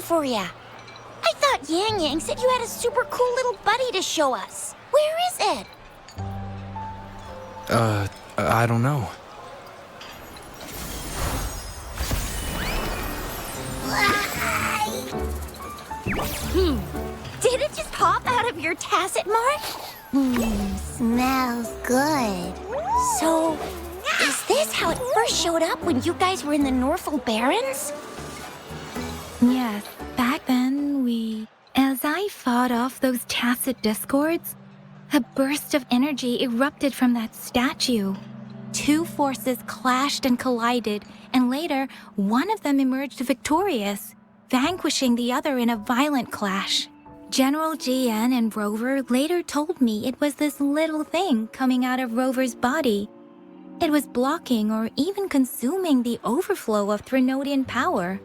for ya. I thought Yang Yang said you had a super cool little buddy to show us. Where is it? I don't know. Did it just pop out of your tacit mark? Smells good. So, is this how it first showed up when you guys were in the Norfolk Barrens? Yes, back then as I fought off those tacit discords, a burst of energy erupted from that statue. Two forces clashed and collided, and later, one of them emerged victorious, vanquishing the other in a violent clash. General GN and Rover later told me it was this little thing coming out of Rover's body. It was blocking or even consuming the overflow of Threnodian power.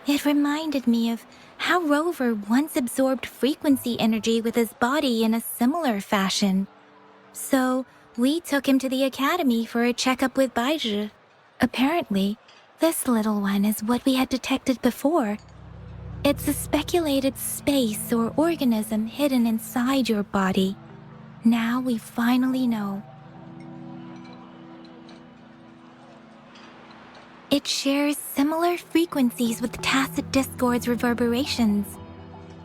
It reminded me of how Rover once absorbed frequency energy with his body in a similar fashion. So, we took him to the academy for a checkup with Baizhi. Apparently, this little one is what we had detected before. It's a speculated space or organism hidden inside your body. Now we finally know. It shares similar frequencies with tacit discord's reverberations.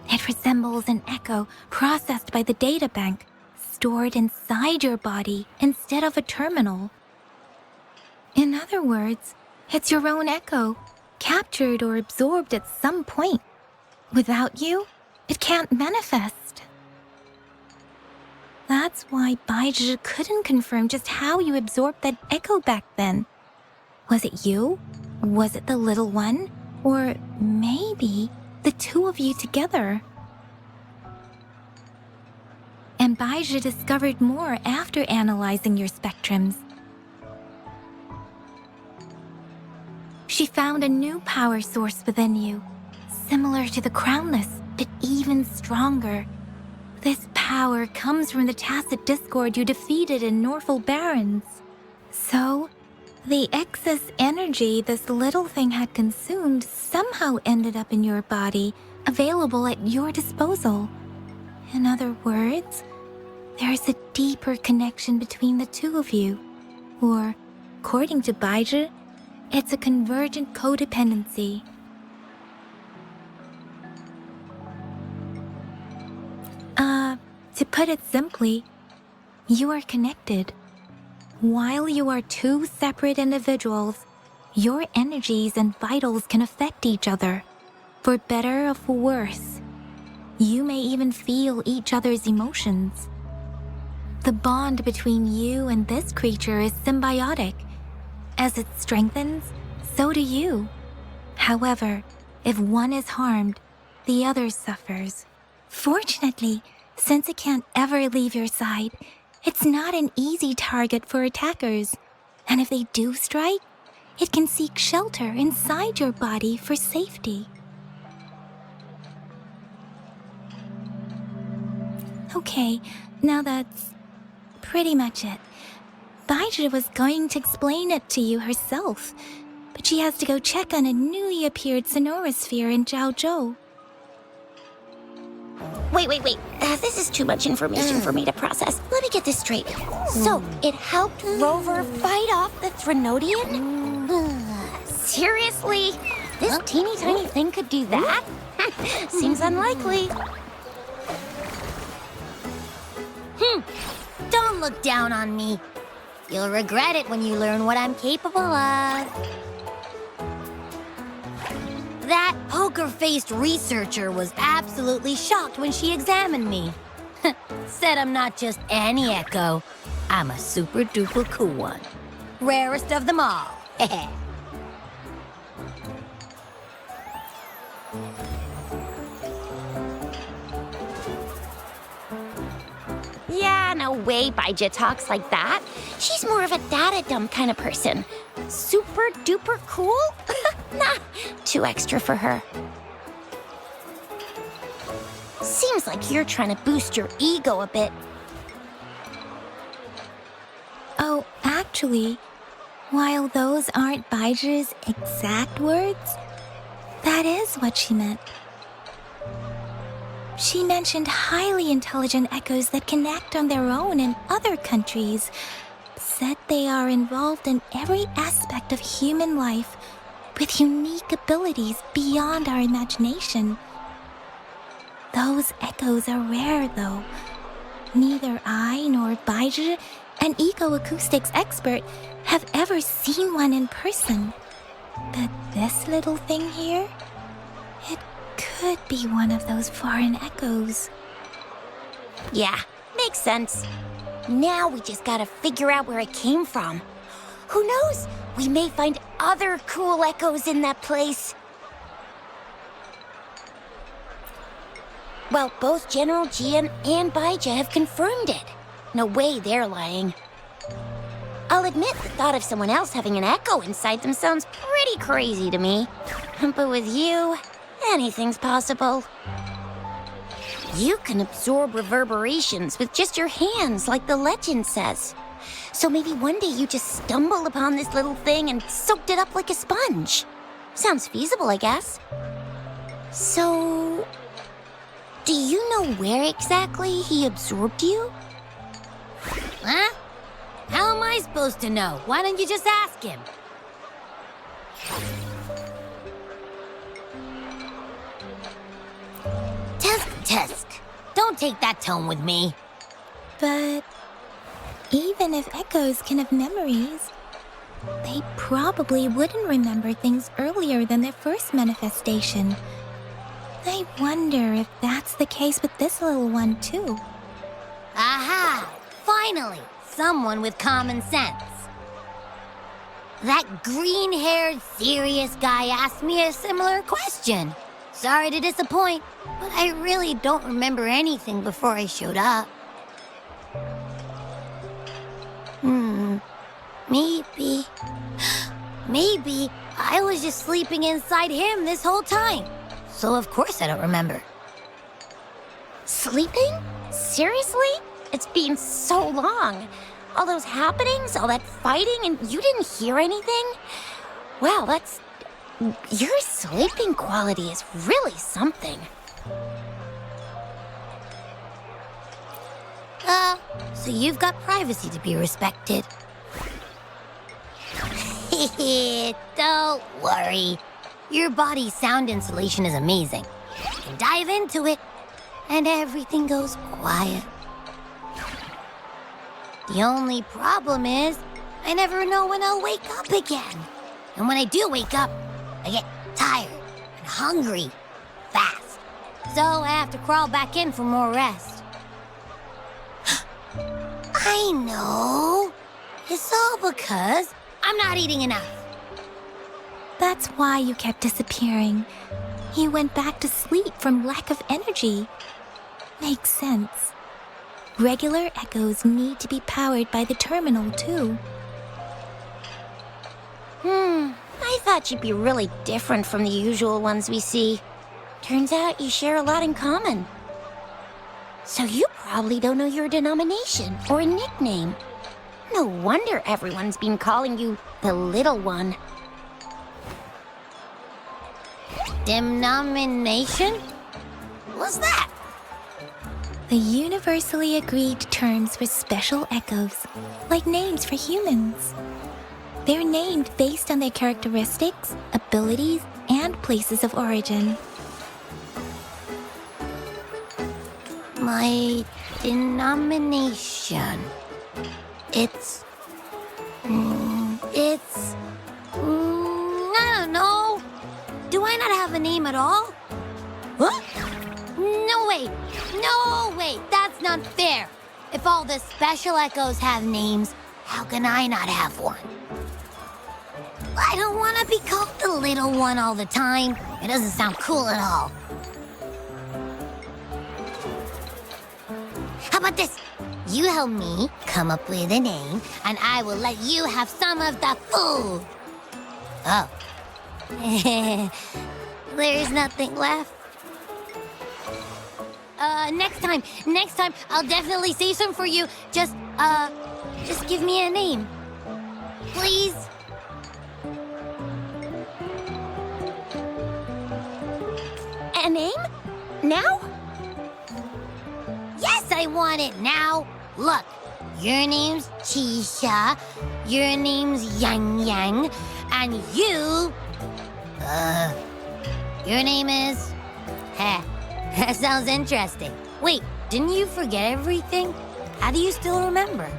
It resembles an echo processed by the data bank, stored inside your body instead of a terminal. In other words, it's your own echo, captured or absorbed at some point. Without you, it can't manifest. That's why Baizhi couldn't confirm just how you absorbed that echo back then. Was it you? Was it the little one? Or maybe the two of you together? And Baizhi discovered more after analyzing your spectrums. She found a new power source within you, similar to the Crownless, but even stronger. This power comes from the tacit discord you defeated in Norfolk Barrens. So, the excess energy this little thing had consumed somehow ended up in your body, available at your disposal. In other words, there's a deeper connection between the two of you. Or, according to Baizhi, it's a convergent codependency. To put it simply, you are connected. While you are two separate individuals, your energies and vitals can affect each other, for better or for worse. You may even feel each other's emotions. The bond between you and this creature is symbiotic. As it strengthens, so do you. However, if one is harmed, the other suffers. Fortunately, since it can't ever leave your side, it's not an easy target for attackers. And if they do strike, it can seek shelter inside your body for safety. Okay, now that's pretty much it. Baizhi was going to explain it to you herself, but she has to go check on a newly appeared sonorosphere in Zhaozhou. Wait. This is too much information for me to process. Let me get this straight. So, it helped Rover fight off the Threnodian? Seriously? This teeny tiny thing could do that? Seems unlikely. Don't look down on me. You'll regret it when you learn what I'm capable of. That poker-faced researcher was absolutely shocked when she examined me. Said I'm not just any echo. I'm a super-duper cool one. Rarest of them all. Yeah, no way Baizhi talks like that. She's more of a data dumb kind of person. Super duper cool? Nah, too extra for her. Seems like you're trying to boost your ego a bit. Oh, actually, while those aren't Baizhi's exact words, That is what she meant. She mentioned highly intelligent echoes that can act on their own in other countries. Said they are involved in every aspect of human life with unique abilities beyond our imagination. Those echoes are rare, though. Neither I nor Baizhi, an eco-acoustics expert, have ever seen one in person. But this little thing here, it could be one of those foreign echoes. Yeah, makes sense. Now we just gotta figure out where it came from. Who knows? We may find other cool echoes in that place. Well, both General Jian and Baija have confirmed it. No way they're lying. I'll admit the thought of someone else having an echo inside them sounds pretty crazy to me. But with you, anything's possible. You can absorb reverberations with just your hands, like the legend says. So maybe one day you just stumbled upon this little thing and soaked it up like a sponge. Sounds feasible, I guess. So, do you know where exactly he absorbed you? Huh? How am I supposed to know? Why don't you just ask him? Tusk. Don't take that tone with me. But even if echoes can have memories, they probably wouldn't remember things earlier than their first manifestation. I wonder if that's the case with this little one, too. Aha! Finally, someone with common sense. That green-haired, serious guy asked me a similar question. Sorry to disappoint, but I really don't remember anything before I showed up. Maybe I was just sleeping inside him this whole time. So of course I don't remember. Sleeping? Seriously? It's been so long. All those happenings, all that fighting, and you didn't hear anything? Wow, your sleeping quality is really something. So you've got privacy to be respected. Don't worry. Your body's sound insulation is amazing. You can dive into it, and everything goes quiet. The only problem is, I never know when I'll wake up again. And when I do wake up, I get tired and hungry fast. So I have to crawl back in for more rest. I know. It's all because I'm not eating enough. That's why you kept disappearing. You went back to sleep from lack of energy. Makes sense. Regular echoes need to be powered by the terminal, too. I thought you'd be really different from the usual ones we see. Turns out you share a lot in common. So you probably don't know your denomination or a nickname. No wonder everyone's been calling you the Little One. Denomination? What's that? The universally agreed terms for special echoes, like names for humans. They're named based on their characteristics, abilities, and places of origin. My denomination. It's... I don't know. Do I not have a name at all? What? No way, that's not fair. If all the special echoes have names, how can I not have one? I don't want to be called the little one all the time. It doesn't sound cool at all. How about this? You help me come up with a name, and I will let you have some of the food. Oh. There's nothing left. Next time, I'll definitely save some for you. Just give me a name. Please? Now? Yes, I want it now. Look, your name's Chisha, your name's Yang Yang, and your name is... Heh, that sounds interesting. Wait, didn't you forget everything? How do you still remember?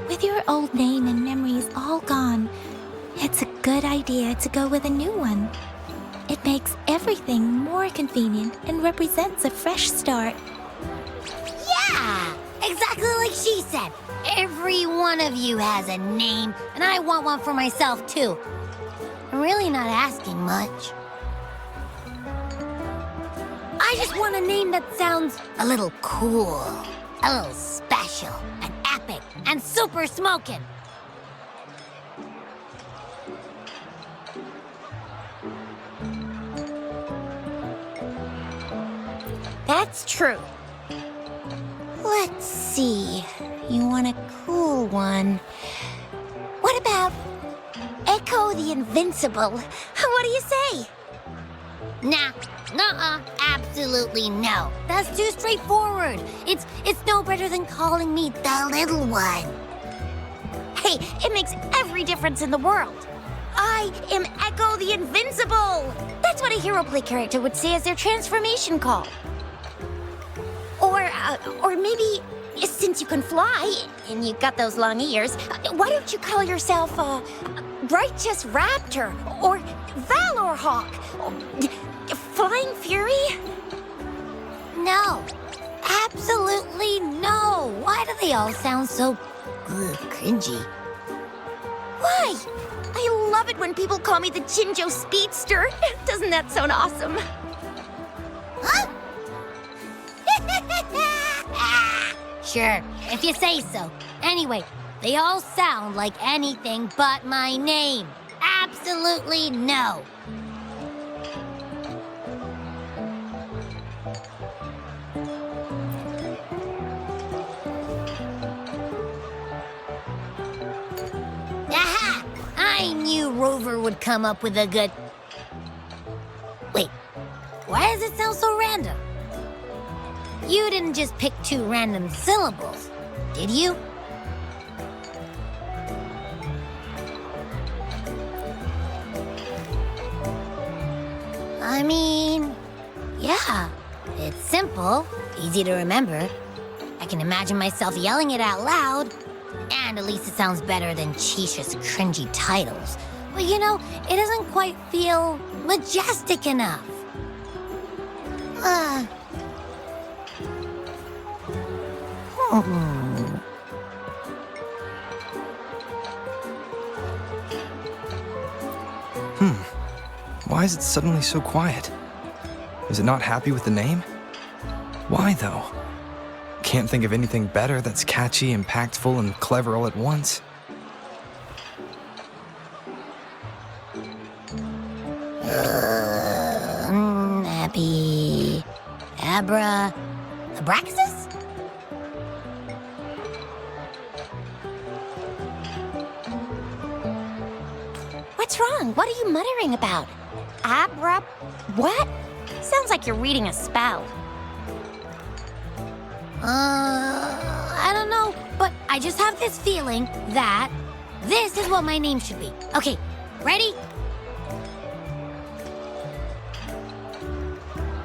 With your old name and memories all gone, it's a good idea to go with a new one. It makes everything more convenient and represents a fresh start. Yeah, exactly like she said. Every one of you has a name, and I want one for myself, too. I'm really not asking much. I just want a name that sounds a little cool, a little special, and epic, and super smoking. That's true. Let's see. You want a cool one. What about Echo the Invincible? What do you say? Nah, nuh-uh, absolutely no. That's too straightforward. It's no better than calling me the little one. Hey, it makes every difference in the world. I am Echo the Invincible! That's what a hero play character would say as their transformation call. Or maybe, since you can fly, and you've got those long ears, why don't you call yourself, Righteous Raptor, or Valor Hawk, or Flying Fury? No, absolutely no. Why do they all sound so cringy? Why? I love it when people call me the Jinjo Speedster. Doesn't that sound awesome? Huh? Sure, if you say so. Anyway, they all sound like anything but my name. Absolutely no. Aha! I knew Rover would come up with a good... Wait, why does it sound so random? You didn't just pick two random syllables, did you? I mean, yeah, it's simple, easy to remember. I can imagine myself yelling it out loud, and at least it sounds better than Chisha's cringy titles. But you know, it doesn't quite feel majestic enough. Why is it suddenly so quiet? Is it not happy with the name? Why, though? Can't think of anything better that's catchy, impactful, and clever all at once. Abby... Abraxas? What's wrong? What are you muttering about? What? Sounds like you're reading a spell. I don't know, but I just have this feeling that this is what my name should be. Okay, ready?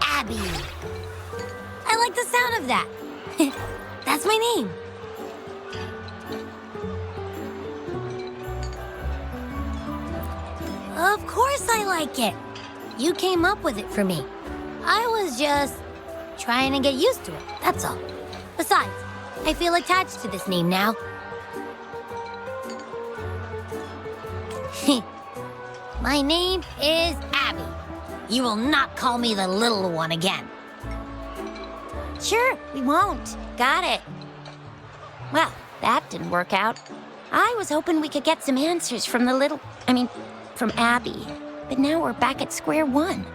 Abby. I like the sound of that. That's my name. Of course I like it. You came up with it for me. I was just trying to get used to it, that's all. Besides, I feel attached to this name now. My name is Abby. You will not call me the little one again. Sure, we won't. Got it. Well, that didn't work out. I was hoping we could get some answers from from Abby. But now we're back at square one.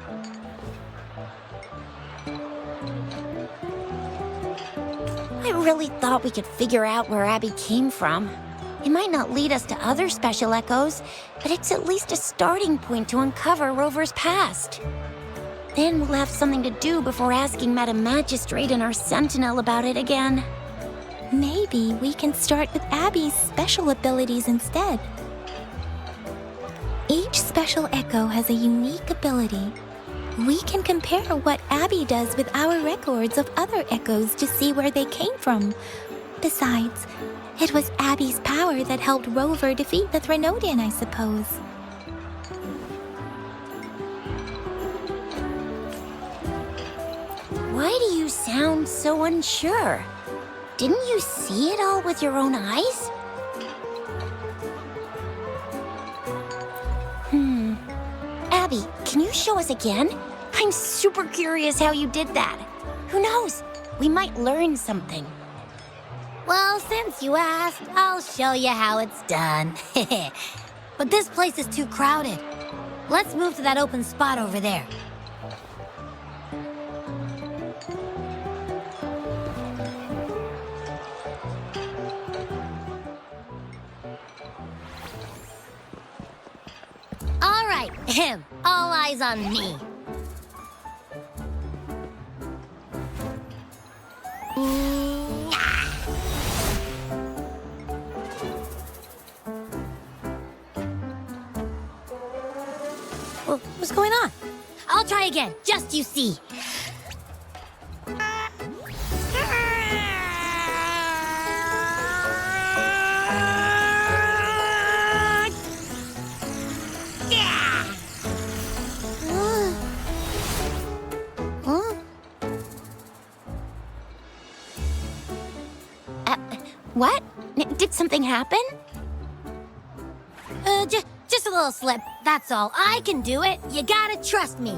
I really thought we could figure out where Abby came from. It might not lead us to other special echoes, but it's at least a starting point to uncover Rover's past. Then we'll have something to do before asking Madam Magistrate and our Sentinel about it again. Maybe we can start with Abby's special abilities instead. Each special echo has a unique ability. We can compare what Abby does with our records of other echoes to see where they came from. Besides, it was Abby's power that helped Rover defeat the Threnodian, I suppose. Why do you sound so unsure? Didn't you see it all with your own eyes? Abby, can you show us again? I'm super curious how you did that. Who knows? We might learn something. Well, since you asked, I'll show you how it's done. But this place is too crowded. Let's move to that open spot over there. All right, all eyes on me. What's going on? I'll try again, just you see. What? Did something happen? Just a little slip, that's all. I can do it. You gotta trust me.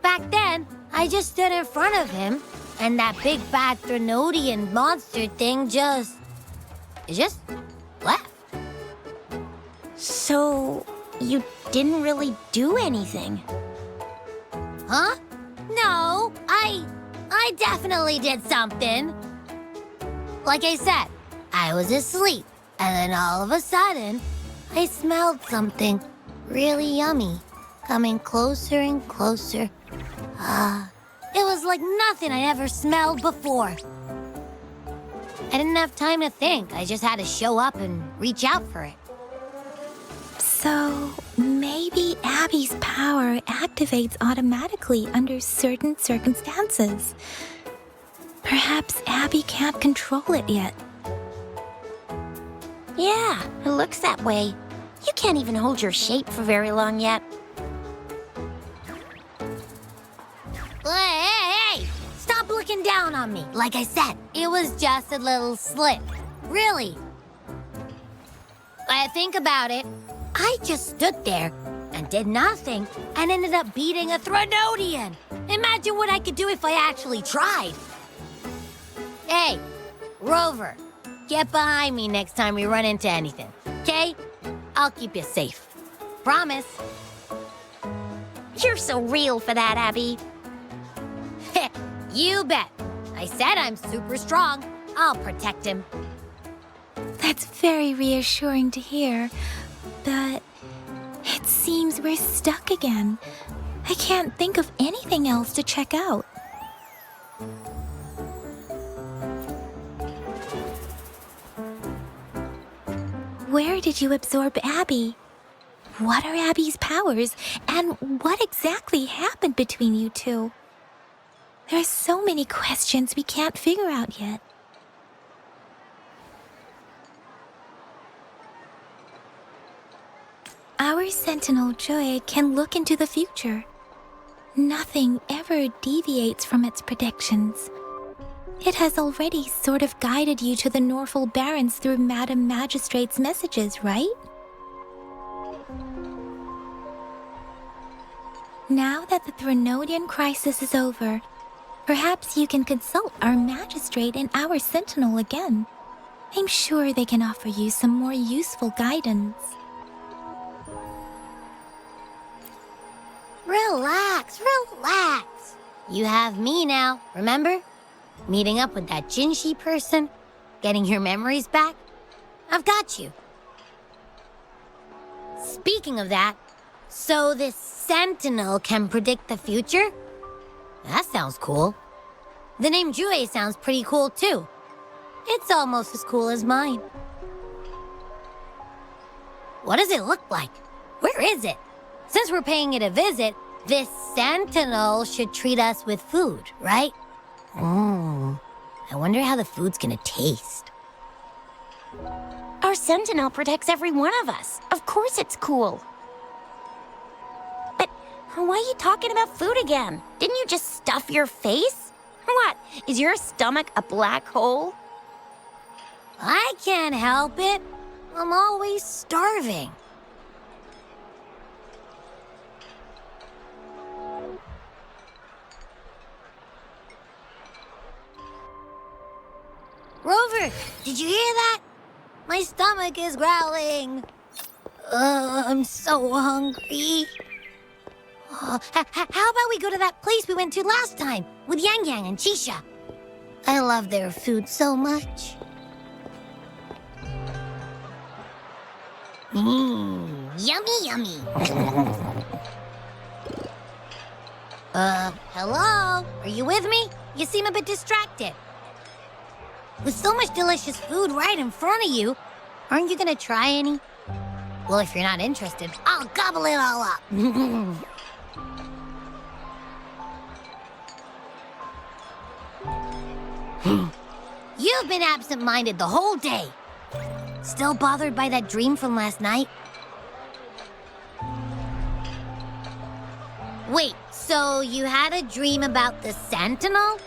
Back then, I just stood in front of him, and that big bad Threnodian monster thing just left. So, you didn't really do anything? Huh? No, I definitely did something. Like I said, I was asleep, and then all of a sudden, I smelled something really yummy coming closer and closer. It was like nothing I ever smelled before. I didn't have time to think. I just had to show up and reach out for it. So, maybe Abby's power activates automatically under certain circumstances. Perhaps Abby can't control it yet. Yeah, it looks that way. You can't even hold your shape for very long yet. Hey! Stop looking down on me. Like I said, it was just a little slip. Really. I think about it. I just stood there and did nothing and ended up beating a Threnodian. Imagine what I could do if I actually tried. Hey, Rover, get behind me next time we run into anything, okay? I'll keep you safe. Promise. You're so real for that, Abby. You bet. I said I'm super strong. I'll protect him. That's very reassuring to hear, but it seems we're stuck again. I can't think of anything else to check out. Where did you absorb Abby? What are Abby's powers, and what exactly happened between you two? There are so many questions we can't figure out yet. Our Sentinel Joy can look into the future. Nothing ever deviates from its predictions. It has already sort of guided you to the Norfolk Barrens through Madam Magistrate's messages, right? Now that the Threnodian crisis is over, perhaps you can consult our Magistrate and our Sentinel again. I'm sure they can offer you some more useful guidance. Relax, relax. You have me now, remember? Meeting up with that Jinshi person? Getting your memories back? I've got you. Speaking of that, so this Sentinel can predict the future? That sounds cool. The name Jue sounds pretty cool too. It's almost as cool as mine. What does it look like? Where is it? Since we're paying it a visit, this Sentinel should treat us with food, right? I wonder how the food's gonna taste. Our Sentinel protects every one of us. Of course it's cool. But why are you talking about food again? Didn't you just stuff your face? What? Is your stomach a black hole? I can't help it. I'm always starving. Rover, did you hear that? My stomach is growling. I'm so hungry. How about we go to that place we went to last time with Yang Yang and Chisha? I love their food so much. Yummy, yummy. Hello? Are you with me? You seem a bit distracted. With so much delicious food right in front of you, aren't you gonna try any? Well, if you're not interested, I'll gobble it all up. You've been absent-minded the whole day. Still bothered by that dream from last night? Wait, so you had a dream about the Sentinel?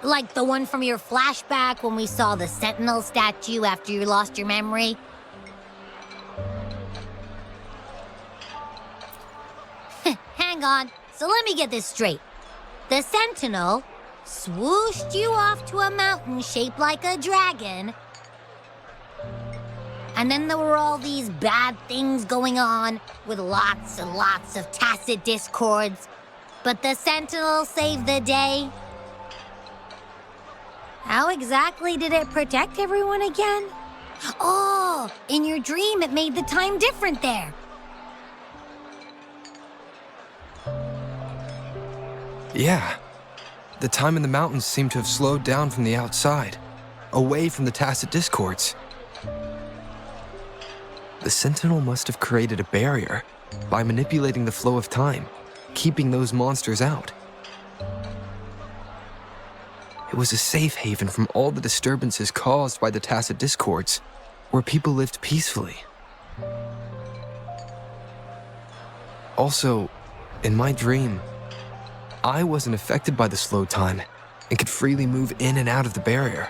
Like the one from your flashback when we saw the Sentinel statue after you lost your memory? Hang on, so let me get this straight. The Sentinel swooshed you off to a mountain shaped like a dragon, and then there were all these bad things going on with lots and lots of tacit discords, but the Sentinel saved the day. How exactly did it protect everyone again? Oh, in your dream it made the time different there. Yeah. The time in the mountains seemed to have slowed down from the outside, away from the tacit discords. The Sentinel must have created a barrier by manipulating the flow of time, keeping those monsters out. It was a safe haven from all the disturbances caused by the tacit discords, where people lived peacefully. Also, in my dream, I wasn't affected by the slow time and could freely move in and out of the barrier.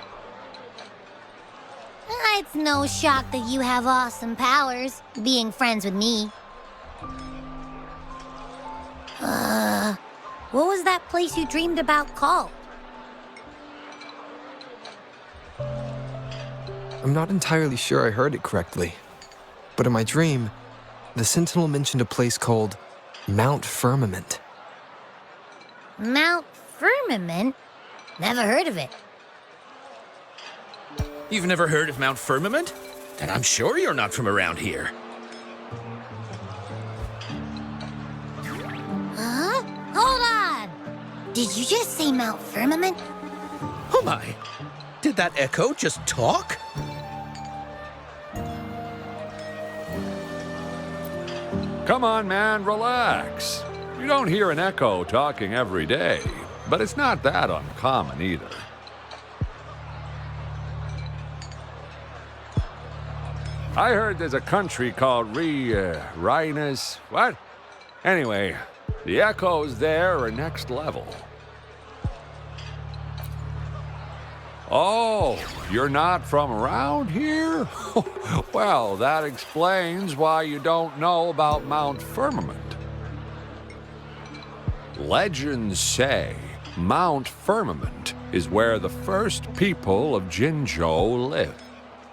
It's no shock that you have awesome powers, being friends with me. What was that place you dreamed about called? I'm not entirely sure I heard it correctly, but in my dream, the Sentinel mentioned a place called Mount Firmament. Mount Firmament? Never heard of it. You've never heard of Mount Firmament? Then I'm sure you're not from around here. Huh? Hold on! Did you just say Mount Firmament? Oh my! Did that echo just talk? Come on, man, relax. You don't hear an echo talking every day, but it's not that uncommon either. I heard there's a country called Rhinus, what? Anyway, the echoes there are next level. Oh, you're not from around here? Well, that explains why you don't know about Mount Firmament. Legends say Mount Firmament is where the first people of Jinzhou lived.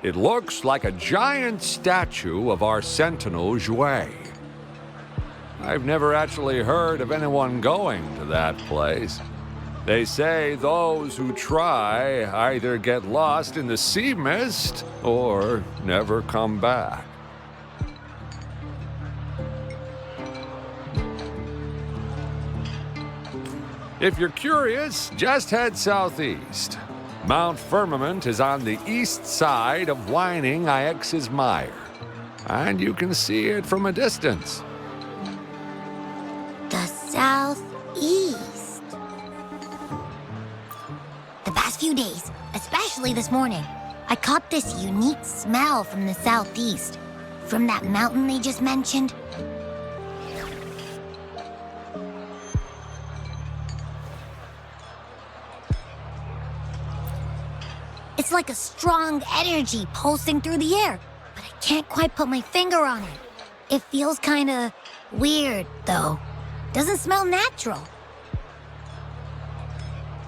It looks like a giant statue of our Sentinel Jue. I've never actually heard of anyone going to that place. They say those who try either get lost in the sea mist or never come back. If you're curious, just head southeast. Mount Firmament is on the east side of Whining Ix's Mire, and you can see it from a distance. The southeast. The past few days, especially this morning, I caught this unique smell from the southeast. From that mountain they just mentioned. It's like a strong energy pulsing through the air, but I can't quite put my finger on it. It feels kinda weird, though. Doesn't smell natural.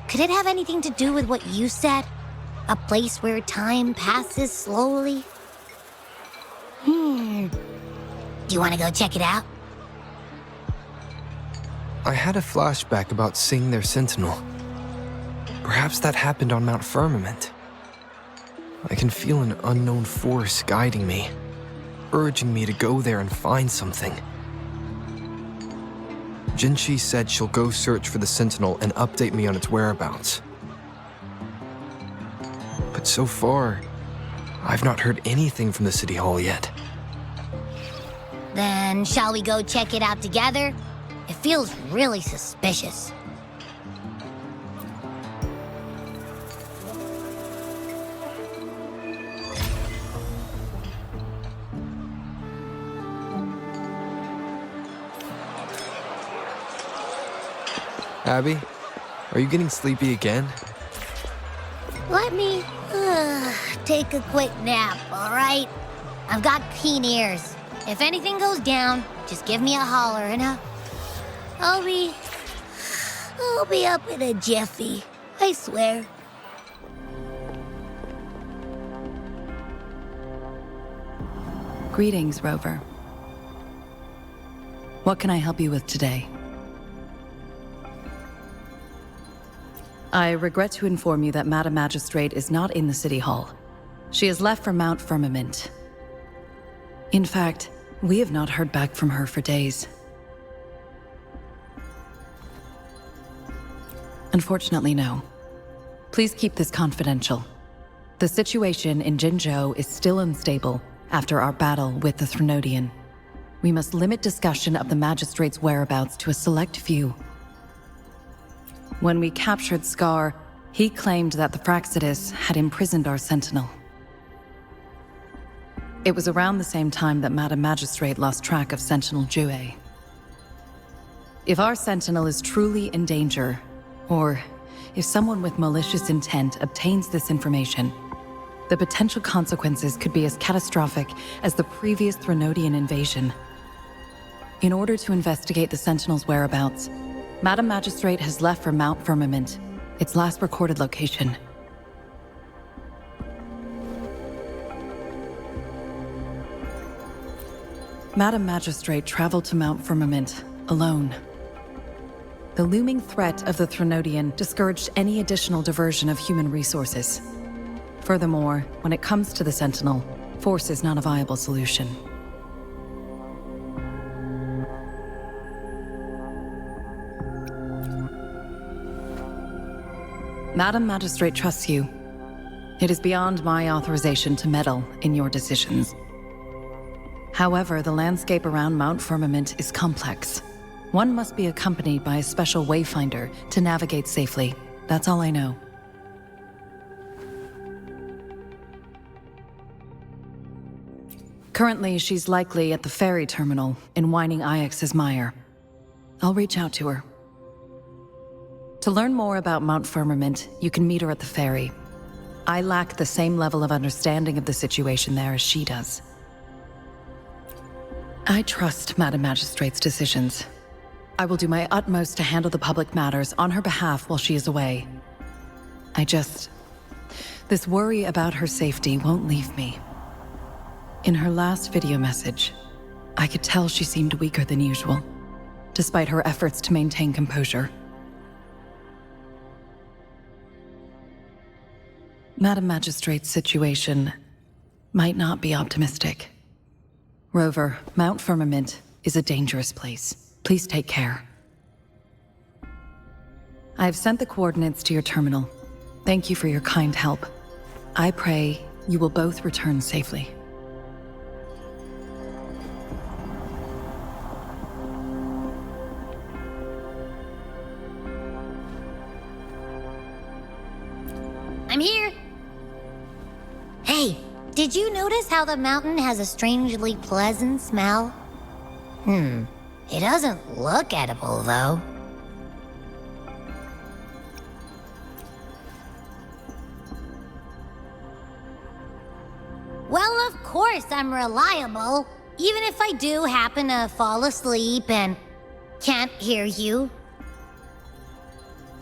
Could it have anything to do with what you said? A place where time passes slowly? Do you want to go check it out? I had a flashback about seeing their sentinel. Perhaps that happened on Mount Firmament. I can feel an unknown force guiding me, urging me to go there and find something. Jinchi said she'll go search for the sentinel and update me on its whereabouts. But so far, I've not heard anything from the City Hall yet. Then shall we go check it out together? It feels really suspicious. Abby, are you getting sleepy again? Let me take a quick nap, all right? I've got keen ears. If anything goes down, just give me a holler and I'll be up in a jiffy, I swear. Greetings, Rover. What can I help you with today? I regret to inform you that Madam Magistrate is not in the City Hall. She has left for Mount Firmament. In fact, we have not heard back from her for days. Unfortunately, no. Please keep this confidential. The situation in Jinzhou is still unstable after our battle with the Threnodian. We must limit discussion of the Magistrate's whereabouts to a select few. When we captured Scar, he claimed that the Fraxidus had imprisoned our Sentinel. It was around the same time that Madam Magistrate lost track of Sentinel Jue. If our Sentinel is truly in danger, or if someone with malicious intent obtains this information, the potential consequences could be as catastrophic as the previous Threnodian invasion. In order to investigate the Sentinel's whereabouts, Madam Magistrate has left for Mount Firmament, its last recorded location. Madam Magistrate traveled to Mount Firmament alone. The looming threat of the Threnodian discouraged any additional diversion of human resources. Furthermore, when it comes to the Sentinel, force is not a viable solution. Madam Magistrate trusts you. It is beyond my authorization to meddle in your decisions. However, the landscape around Mount Firmament is complex. One must be accompanied by a special wayfinder to navigate safely. That's all I know. Currently, she's likely at the ferry terminal in Whining Ix's Mire. I'll reach out to her. To learn more about Mount Firmament, you can meet her at the ferry. I lack the same level of understanding of the situation there as she does. I trust Madam Magistrate's decisions. I will do my utmost to handle the public matters on her behalf while she is away. This worry about her safety won't leave me. In her last video message, I could tell she seemed weaker than usual, despite her efforts to maintain composure. Madam Magistrate's situation might not be optimistic. Rover, Mount Firmament is a dangerous place. Please take care. I have sent the coordinates to your terminal. Thank you for your kind help. I pray you will both return safely. I'm here. Hey, did you notice how the mountain has a strangely pleasant smell? It doesn't look edible, though. Well, of course I'm reliable, even if I do happen to fall asleep and can't hear you.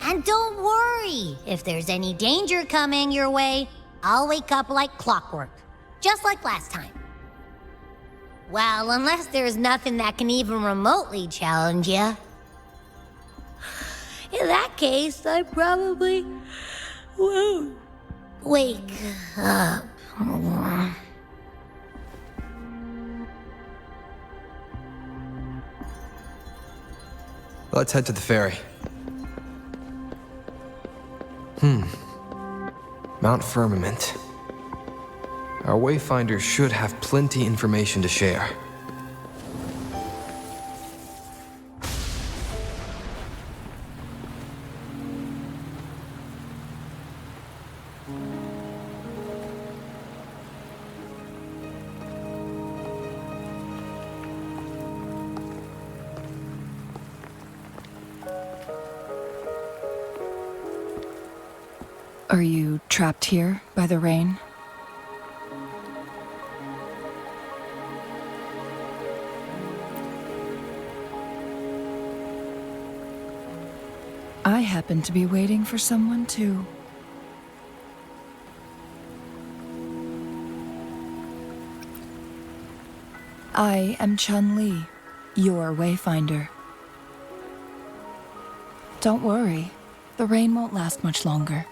And don't worry, if there's any danger coming your way, I'll wake up like clockwork, just like last time. Well, unless there's nothing that can even remotely challenge you. In that case, I probably won't wake up. Let's head to the ferry. Mount Firmament. Our Wayfinder should have plenty information to share. Are you trapped here by the rain? I happen to be waiting for someone too. I am Chun-Li, your Wayfinder. Don't worry, the rain won't last much longer.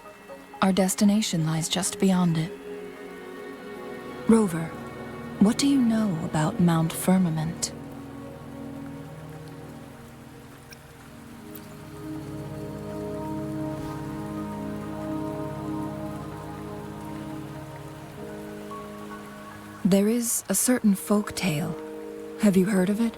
Our destination lies just beyond it. Rover, what do you know about Mount Firmament? There is a certain folk tale. Have you heard of it?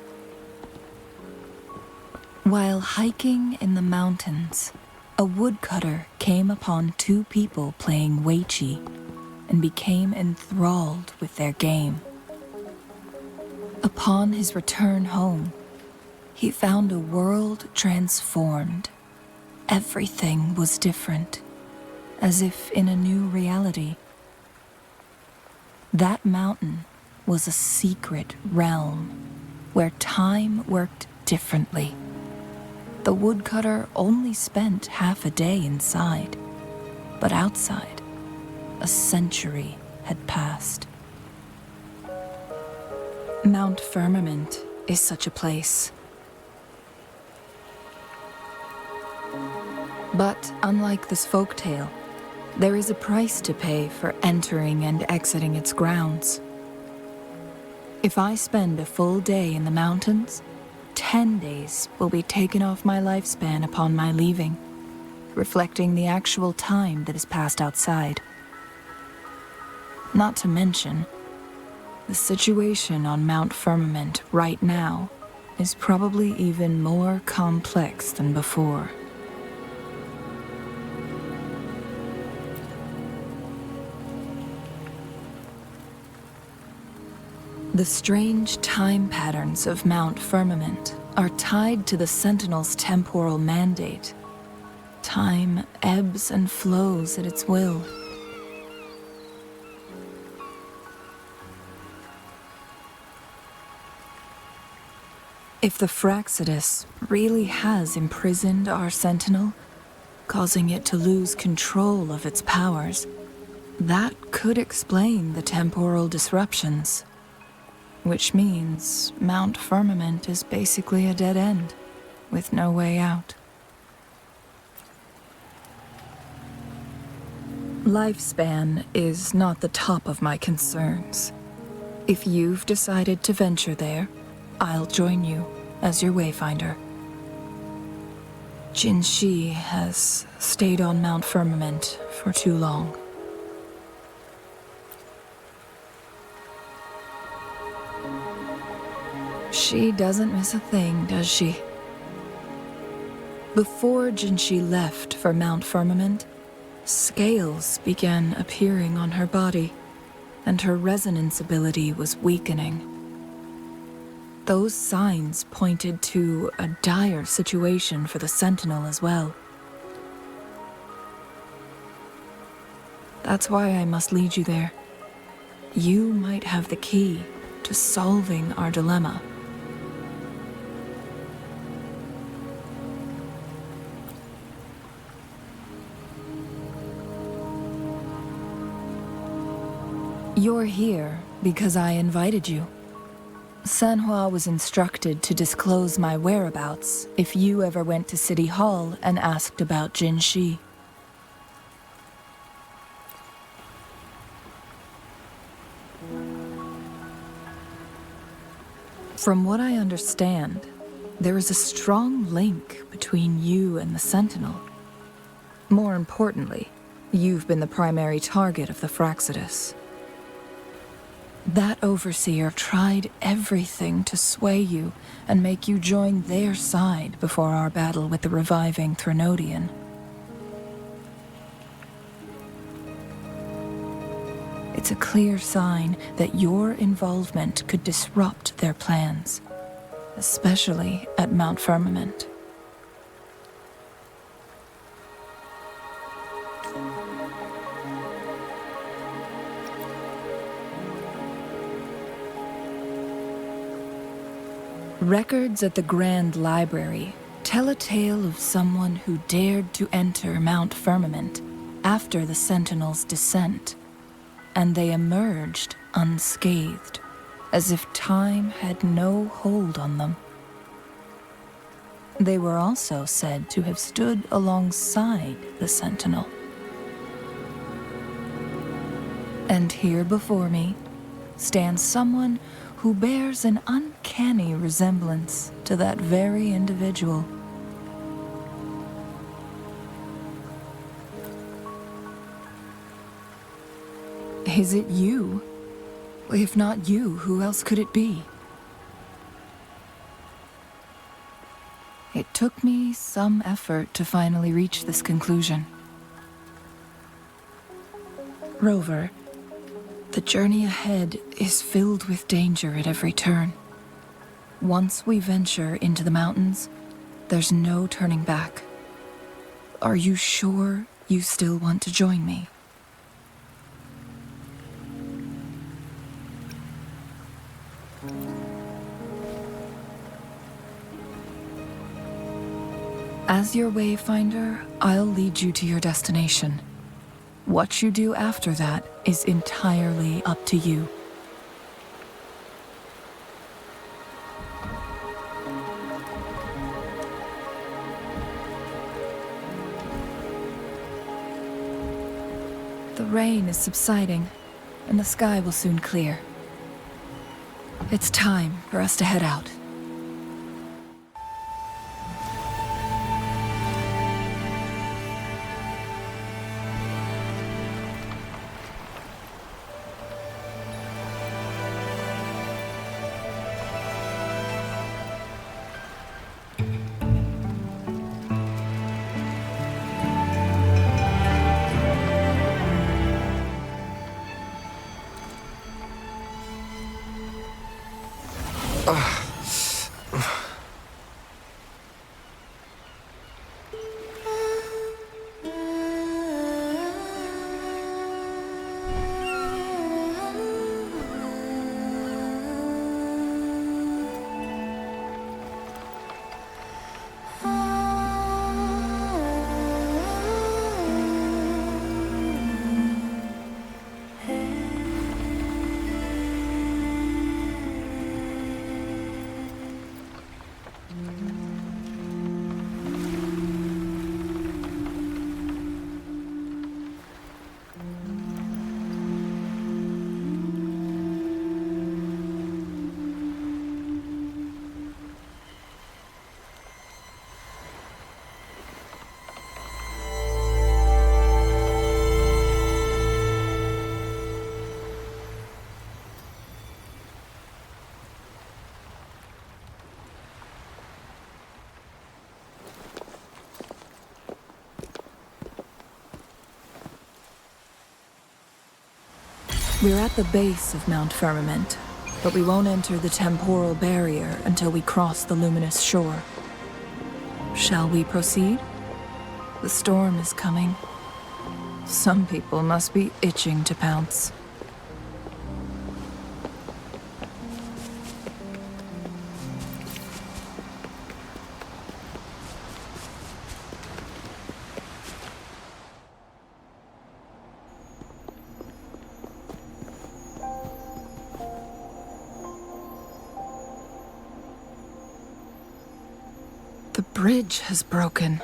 While hiking in the mountains, a woodcutter came upon two people playing Weiqi and became enthralled with their game. Upon his return home, he found a world transformed. Everything was different, as if in a new reality. That mountain was a secret realm where time worked differently. The woodcutter only spent half a day inside, but outside, a century had passed. Mount Firmament is such a place. But unlike this folktale, there is a price to pay for entering and exiting its grounds. If I spend a full day in the mountains, 10 days will be taken off my lifespan upon my leaving, reflecting the actual time that is passed outside. Not to mention, the situation on Mount Firmament right now is probably even more complex than before. The strange time patterns of Mount Firmament are tied to the Sentinel's temporal mandate. Time ebbs and flows at its will. If the Fraxidus really has imprisoned our Sentinel, causing it to lose control of its powers, that could explain the temporal disruptions. Which means Mount Firmament is basically a dead end, with no way out. Lifespan is not the top of my concerns. If you've decided to venture there, I'll join you as your wayfinder. Jinshi has stayed on Mount Firmament for too long. She doesn't miss a thing, does she? Before Jinshi left for Mount Firmament, scales began appearing on her body, and her resonance ability was weakening. Those signs pointed to a dire situation for the Sentinel as well. That's why I must lead you there. You might have the key to solving our dilemma. You're here because I invited you. Sanhua was instructed to disclose my whereabouts if you ever went to City Hall and asked about Jinshi. From what I understand, there is a strong link between you and the Sentinel. More importantly, you've been the primary target of the Fraxidus. That overseer tried everything to sway you and make you join their side before our battle with the reviving Threnodian. It's a clear sign that your involvement could disrupt their plans, especially at Mount Firmament. Records at the Grand Library tell a tale of someone who dared to enter Mount Firmament after the Sentinel's descent, and they emerged unscathed, as if time had no hold on them. They were also said to have stood alongside the Sentinel. And here before me stands someone who bears an uncanny resemblance to that very individual. Is it you? If not you, who else could it be? It took me some effort to finally reach this conclusion. Rover, the journey ahead is filled with danger at every turn. Once we venture into the mountains, there's no turning back. Are you sure you still want to join me? As your wayfinder, I'll lead you to your destination. What you do after that is entirely up to you. The rain is subsiding, and the sky will soon clear. It's time for us to head out. We're at the base of Mount Firmament, but we won't enter the temporal barrier until we cross the luminous shore. Shall we proceed? The storm is coming. Some people must be itching to pounce. The bridge has broken.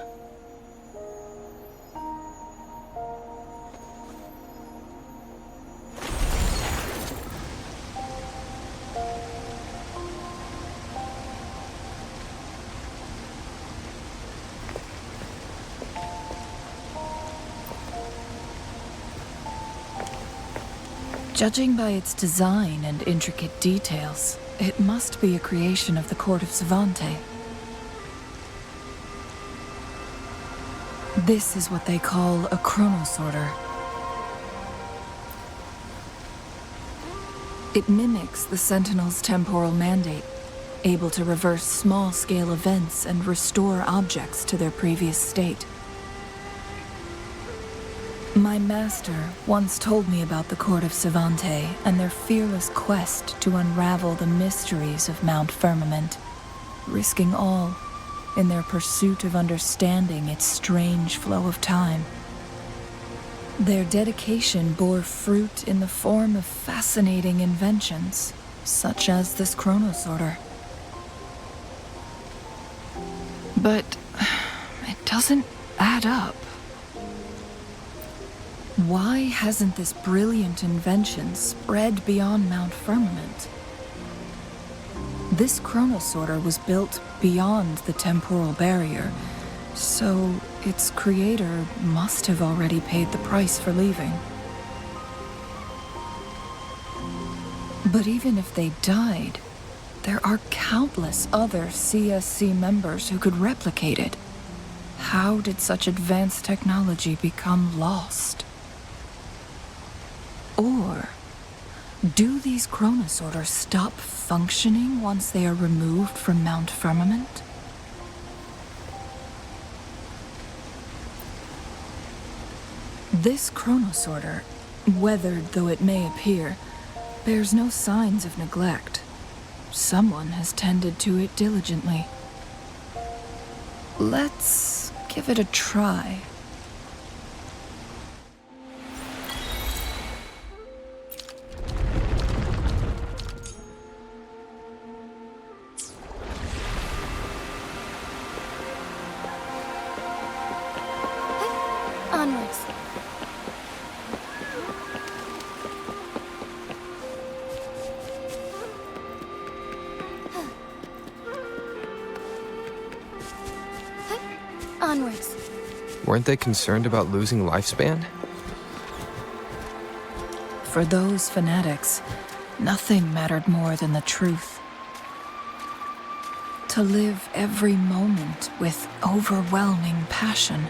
Judging by its design and intricate details, it must be a creation of the court of Savante. This is what they call a chronosorter. It mimics the Sentinel's temporal mandate, able to reverse small-scale events and restore objects to their previous state. My master once told me about the court of Savante and their fearless quest to unravel the mysteries of Mount Firmament, risking all in their pursuit of understanding its strange flow of time. Their dedication bore fruit in the form of fascinating inventions, such as this chronosorter. But it doesn't add up. Why hasn't this brilliant invention spread beyond Mount Firmament? This chronosorter was built beyond the temporal barrier, so its creator must have already paid the price for leaving. But even if they died, there are countless other CSC members who could replicate it. How did such advanced technology become lost? Or do these chronosorters stop functioning once they are removed from Mount Firmament? This chronosorter, weathered though it may appear, bears no signs of neglect. Someone has tended to it diligently. Let's give it a try. Onwards. Onwards. Weren't they concerned about losing lifespan? For those fanatics, nothing mattered more than the truth. To live every moment with overwhelming passion.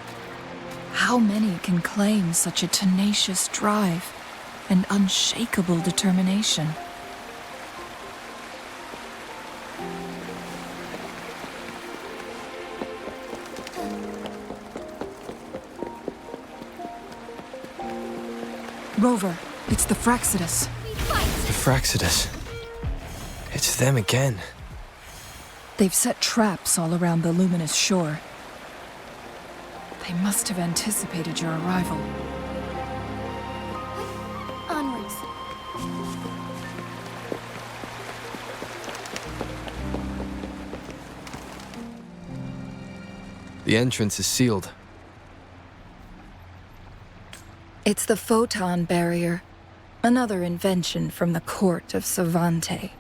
How many can claim such a tenacious drive and unshakable determination? Rover, it's the Fraxidus. The Fraxidus. It's them again. They've set traps all around the luminous shore. They must have anticipated your arrival. Onwards. The entrance is sealed. It's the photon barrier, another invention from the court of Savante.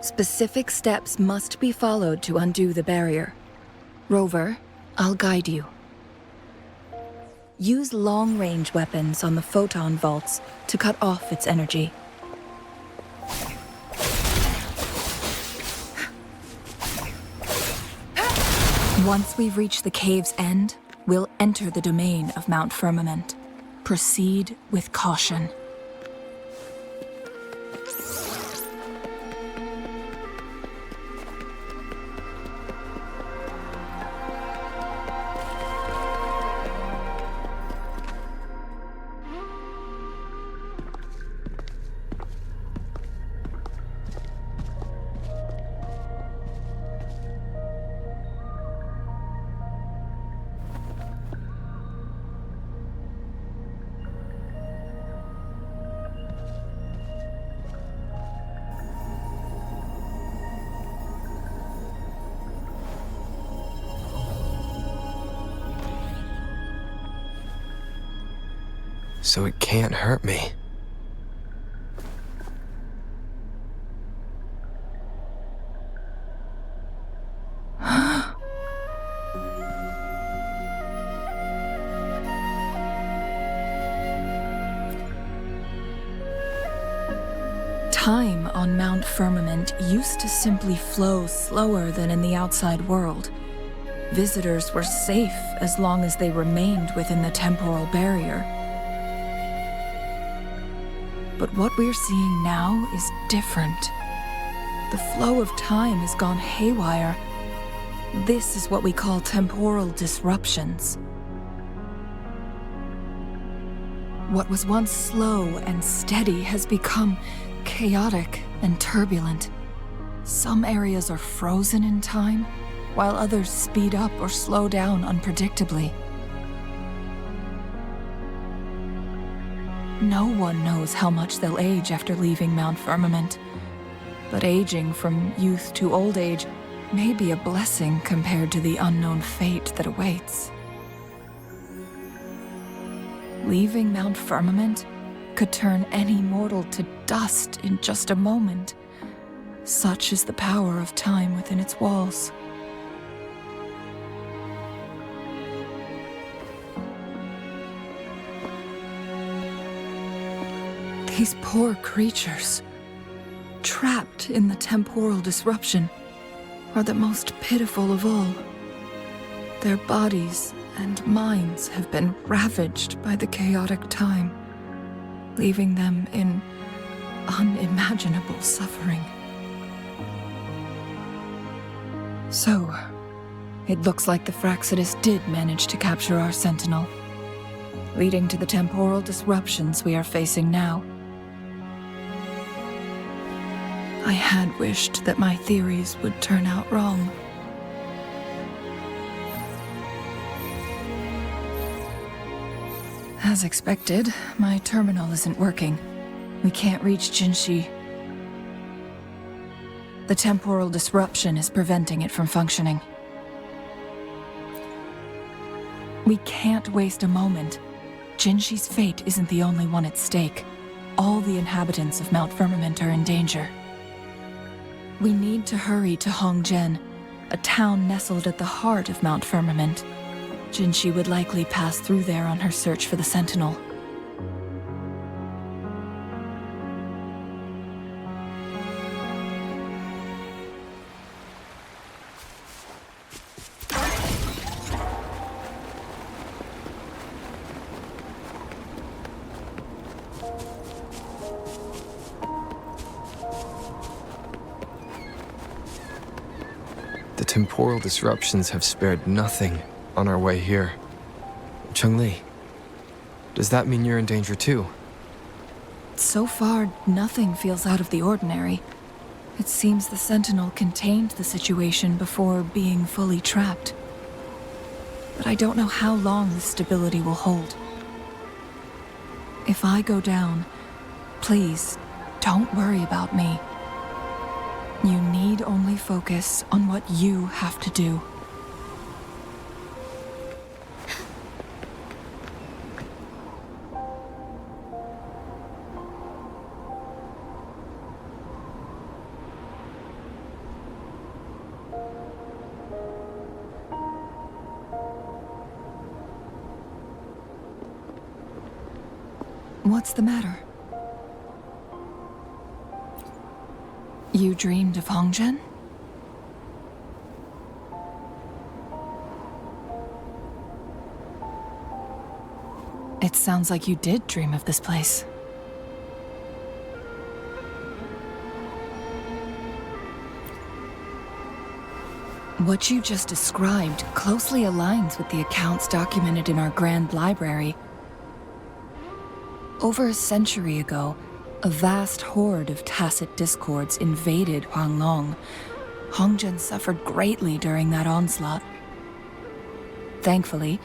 Specific steps must be followed to undo the barrier. Rover, I'll guide you. Use long-range weapons on the photon vaults to cut off its energy. Once we've reached the cave's end, we'll enter the domain of Mount Firmament. Proceed with caution. so it can't hurt me. Time on Mount Firmament used to simply flow slower than in the outside world. Visitors were safe as long as they remained within the temporal barrier. But what we're seeing now is different. The flow of time has gone haywire. This is what we call temporal disruptions. What was once slow and steady has become chaotic and turbulent. Some areas are frozen in time, while others speed up or slow down unpredictably. No one knows how much they'll age after leaving Mount Firmament, but aging from youth to old age may be a blessing compared to the unknown fate that awaits. Leaving Mount Firmament could turn any mortal to dust in just a moment. Such is the power of time within its walls. These poor creatures, trapped in the temporal disruption, are the most pitiful of all. Their bodies and minds have been ravaged by the chaotic time, leaving them in unimaginable suffering. So, it looks like the Fraxidus did manage to capture our Sentinel, leading to the temporal disruptions we are facing now. I had wished that my theories would turn out wrong. As expected, my terminal isn't working. We can't reach Jinshi. The temporal disruption is preventing it from functioning. We can't waste a moment. Jinshi's fate isn't the only one at stake. All the inhabitants of Mount Firmament are in danger. We need to hurry to Hongzhen, a town nestled at the heart of Mount Firmament. Jinshi would likely pass through there on her search for the Sentinel. The temporal disruptions have spared nothing on our way here. Cheng-Li, does that mean you're in danger too? So far, nothing feels out of the ordinary. It seems the Sentinel contained the situation before being fully trapped. But I don't know how long this stability will hold. If I go down, please, don't worry about me. You need only focus on what you have to do. What's the matter? You dreamed of Hongzhen? It sounds like you did dream of this place. What you just described closely aligns with the accounts documented in our Grand Library. Over a century ago, a vast horde of tacit discords invaded Huanglong. Hongzhen suffered greatly during that onslaught. Thankfully,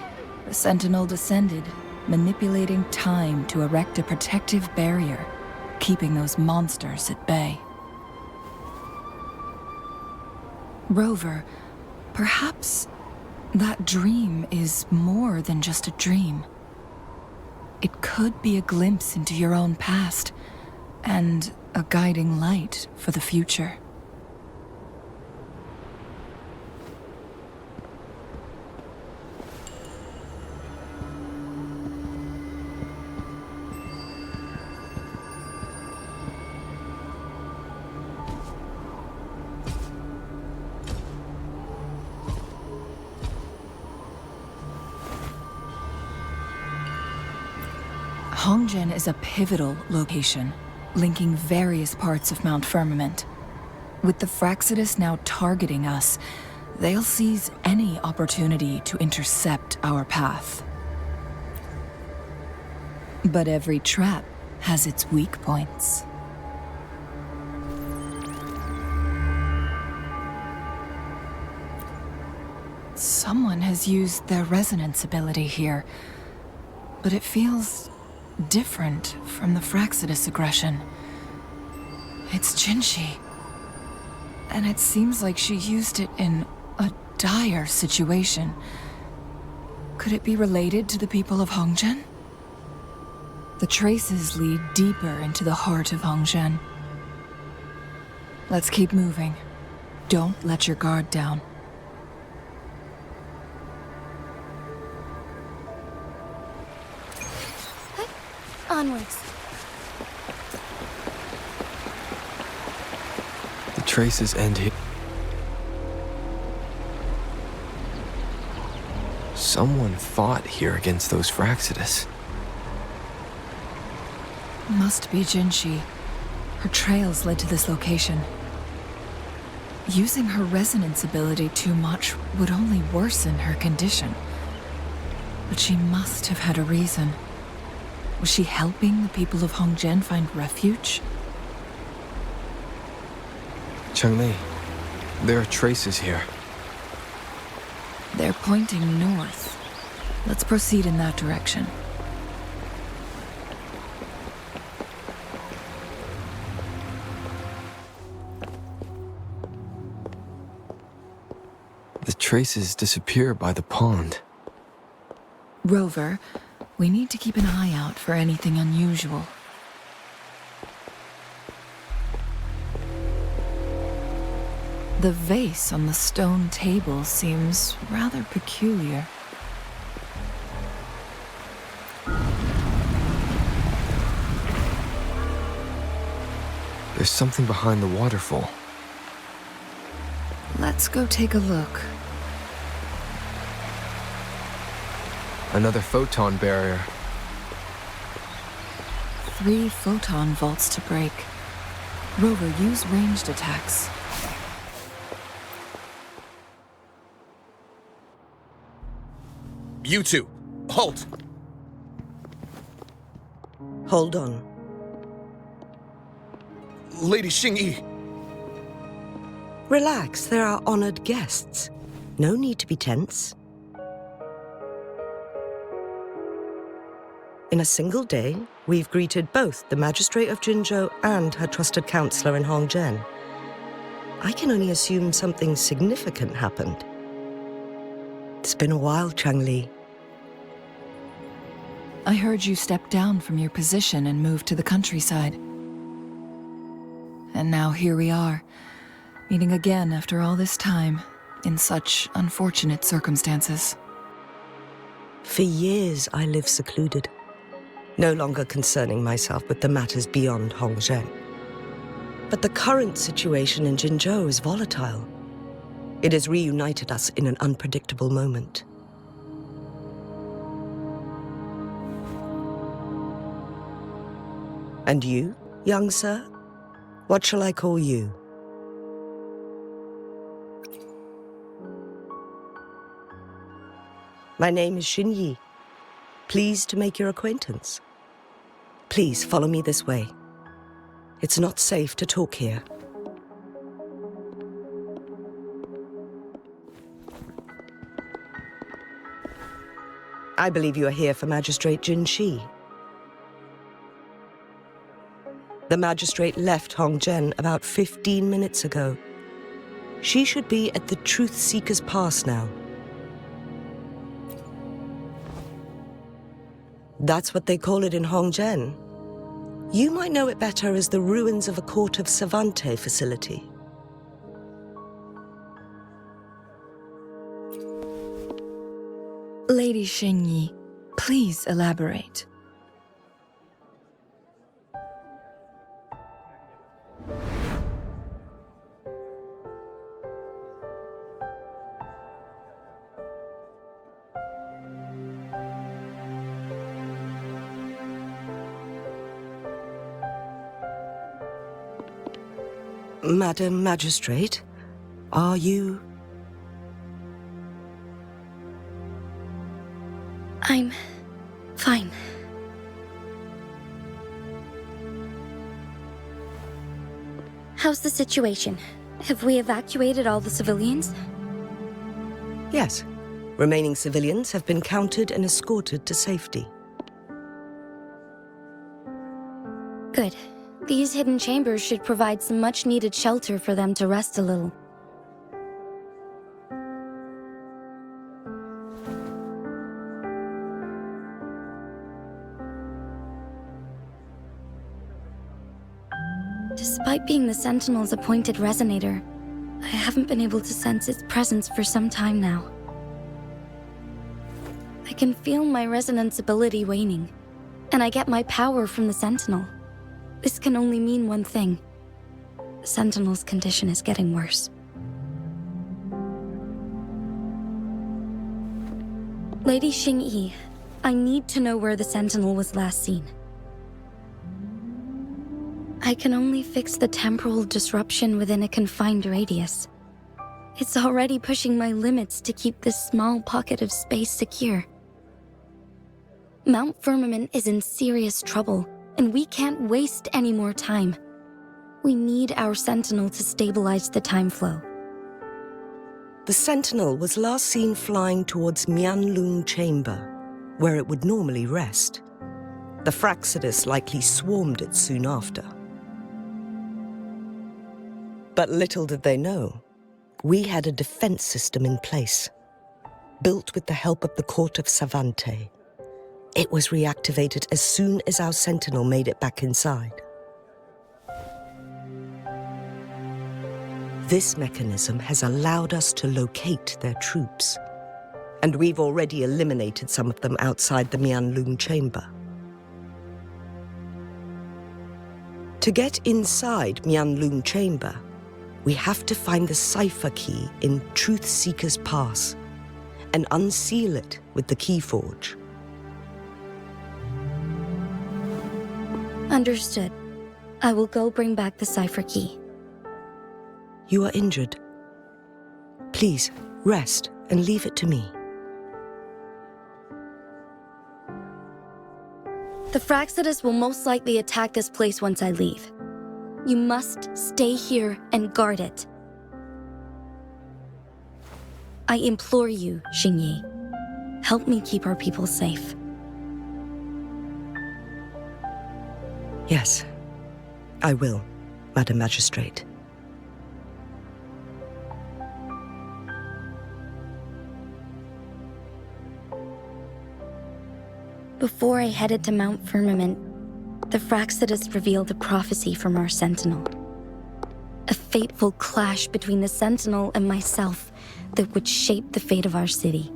the Sentinel descended, manipulating time to erect a protective barrier, keeping those monsters at bay. Rover, perhaps that dream is more than just a dream. it could be a glimpse into your own past, and a guiding light for the future. Hongzhen is a pivotal location, linking various parts of Mount Firmament. With the Fraxidus now targeting us, they'll seize any opportunity to intercept our path. But every trap has its weak points. Someone has used their resonance ability here, but it feels different from the Fraxidus aggression. It's Jinshi, and it seems like she used it in a dire situation. Could it be related to the people of Hongzhen? The traces lead deeper into the heart of Hongzhen. Let's keep moving. Don't let your guard down. Onwards. The traces end here. Someone fought here against those Fraxidus. Must be Jinshi. Her trails led to this location. Using her resonance ability too much would only worsen her condition. But she must have had a reason. Was she helping the people of Hongzhen find refuge? Changli, there are traces here. They're pointing north. Let's proceed in that direction. The traces disappear by the pond. Rover, we need to keep an eye out for anything unusual. The vase on the stone table seems rather peculiar. There's something behind the waterfall. Let's go take a look. Another photon barrier. 3 photon vaults to break. Rover, use ranged attacks. You two, halt! Hold on. Lady Xingyi. Relax, there are honored guests. No need to be tense. In a single day, we've greeted both the Magistrate of Jinzhou and her trusted counselor in Hongzhen. I can only assume something significant happened. It's been a while, Changli. I heard you stepped down from your position and moved to the countryside. And now here we are, meeting again after all this time, in such unfortunate circumstances. For years, I lived secluded, no longer concerning myself with the matters beyond Hongzhen. But the current situation in Jinzhou is volatile. It has reunited us in an unpredictable moment. And you, young sir? What shall I call you? My name is Xinyi. Pleased to make your acquaintance. Please follow me this way. It's not safe to talk here. I believe you are here for Magistrate Jinshi. The magistrate left Hongzhen about 15 minutes ago. She should be at the Truth Seeker's Pass now. That's what they call it in Hongzhen. You might know it better as the ruins of a Court of Savante facility. Lady Xingyi, please elaborate. Madam Magistrate, are you... I'm fine. How's the situation? Have we evacuated all the civilians? Yes. Remaining civilians have been counted and escorted to safety. Good. These hidden chambers should provide some much-needed shelter for them to rest a little. Despite being the Sentinel's appointed resonator, I haven't been able to sense its presence for some time now. I can feel my resonance ability waning, and I get my power from the Sentinel. This can only mean one thing. The Sentinel's condition is getting worse. Lady Xingyi, I need to know where the Sentinel was last seen. I can only fix the temporal disruption within a confined radius. It's already pushing my limits to keep this small pocket of space secure. Mount Firmament is in serious trouble, and we can't waste any more time. We need our Sentinel to stabilize the time flow. The Sentinel was last seen flying towards Mianlung Chamber, where it would normally rest. The Fraxidus likely swarmed it soon after. But little did they know, we had a defense system in place, built with the help of the Court of Savante. It was reactivated as soon as our Sentinel made it back inside. This mechanism has allowed us to locate their troops, and we've already eliminated some of them outside the Mianlung Chamber. To get inside Mianlung Chamber, we have to find the cipher key in Truth Seeker's Pass and unseal it with the Keyforge. Understood. I will go bring back the cipher key. You are injured. Please, rest and leave it to me. The Fraxidus will most likely attack this place once I leave. You must stay here and guard it. I implore you, Xingyi. Help me keep our people safe. Yes, I will, Madam Magistrate. Before I headed to Mount Firmament, the Fraxidus revealed a prophecy from our Sentinel. A fateful clash between the Sentinel and myself that would shape the fate of our city.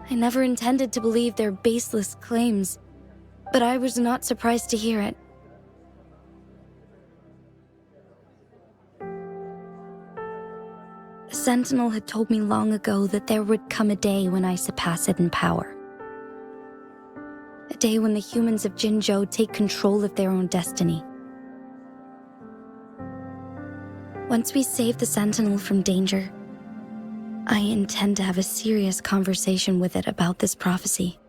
I never intended to believe their baseless claims, but I was not surprised to hear it. The Sentinel had told me long ago that there would come a day when I surpass it in power. A day when the humans of Jinzhou take control of their own destiny. Once we save the Sentinel from danger, I intend to have a serious conversation with it about this prophecy.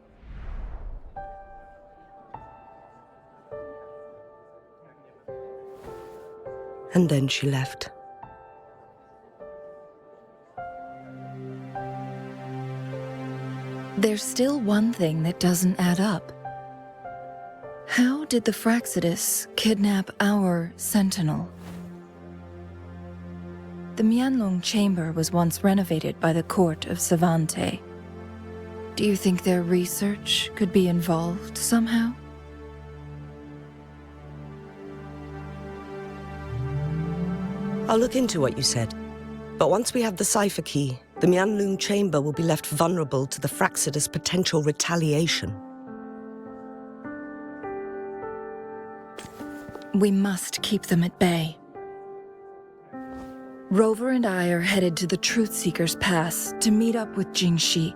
And then she left. There's still one thing that doesn't add up. How did the Fraxidus kidnap our Sentinel? The Mianlung Chamber was once renovated by the Court of Savante. Do you think their research could be involved somehow? I'll look into what you said. But once we have the cipher key, the Mianlun chamber will be left vulnerable to the Fraxidus' potential retaliation. We must keep them at bay. Rover and I are headed to the Truthseeker's Pass to meet up with Jingxi.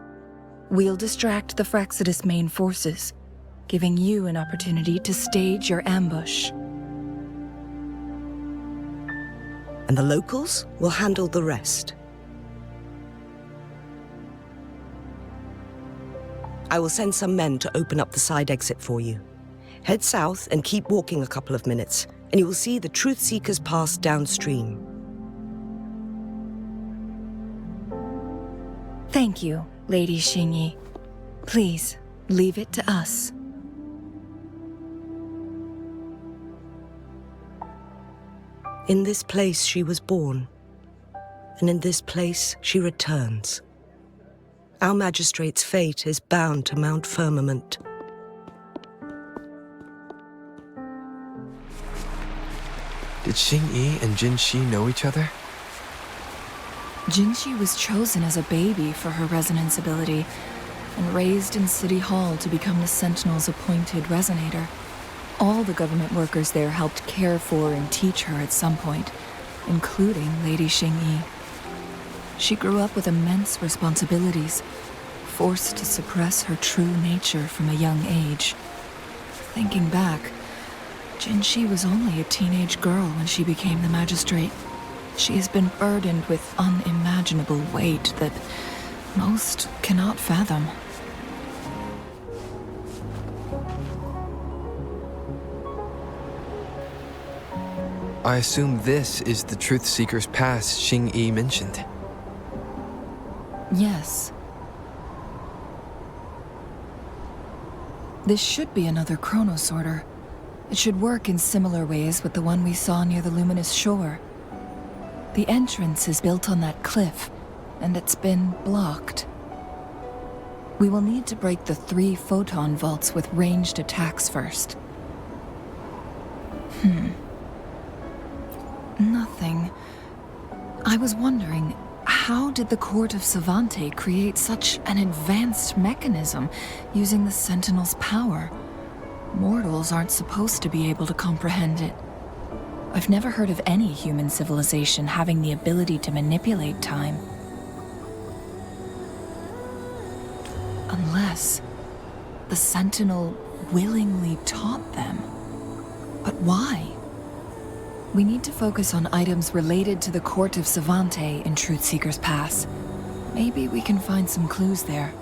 We'll distract the Fraxidus main forces, giving you an opportunity to stage your ambush. And the locals will handle the rest. I will send some men to open up the side exit for you. Head south and keep walking a couple of minutes, and you will see the Truthseeker's Pass downstream. Thank you, Lady Xingyi. Please, leave it to us. In this place she was born, and in this place she returns. Our magistrate's fate is bound to Mount Firmament. Did Xingyi and Jinxi know each other? Jingxi was chosen as a baby for her resonance ability and raised in City Hall to become the Sentinel's appointed resonator. All the government workers there helped care for and teach her at some point, including Lady Xingyi. She grew up with immense responsibilities, forced to suppress her true nature from a young age. Thinking back, Jinxi was only a teenage girl when she became the magistrate. She has been burdened with unimaginable weight that most cannot fathom. I assume this is the Truthseeker's Pass Xingyi mentioned. Yes. This should be another chronosorter. It should work in similar ways with the one we saw near the luminous shore. The entrance is built on that cliff, and it's been blocked. We will need to break the 3 photon vaults with ranged attacks first. Nothing. I was wondering, how did the Court of Savante create such an advanced mechanism using the Sentinel's power? Mortals aren't supposed to be able to comprehend it. I've never heard of any human civilization having the ability to manipulate time. Unless the Sentinel willingly taught them. But why? We need to focus on items related to the Court of Savante in Truthseeker's Pass. Maybe we can find some clues there.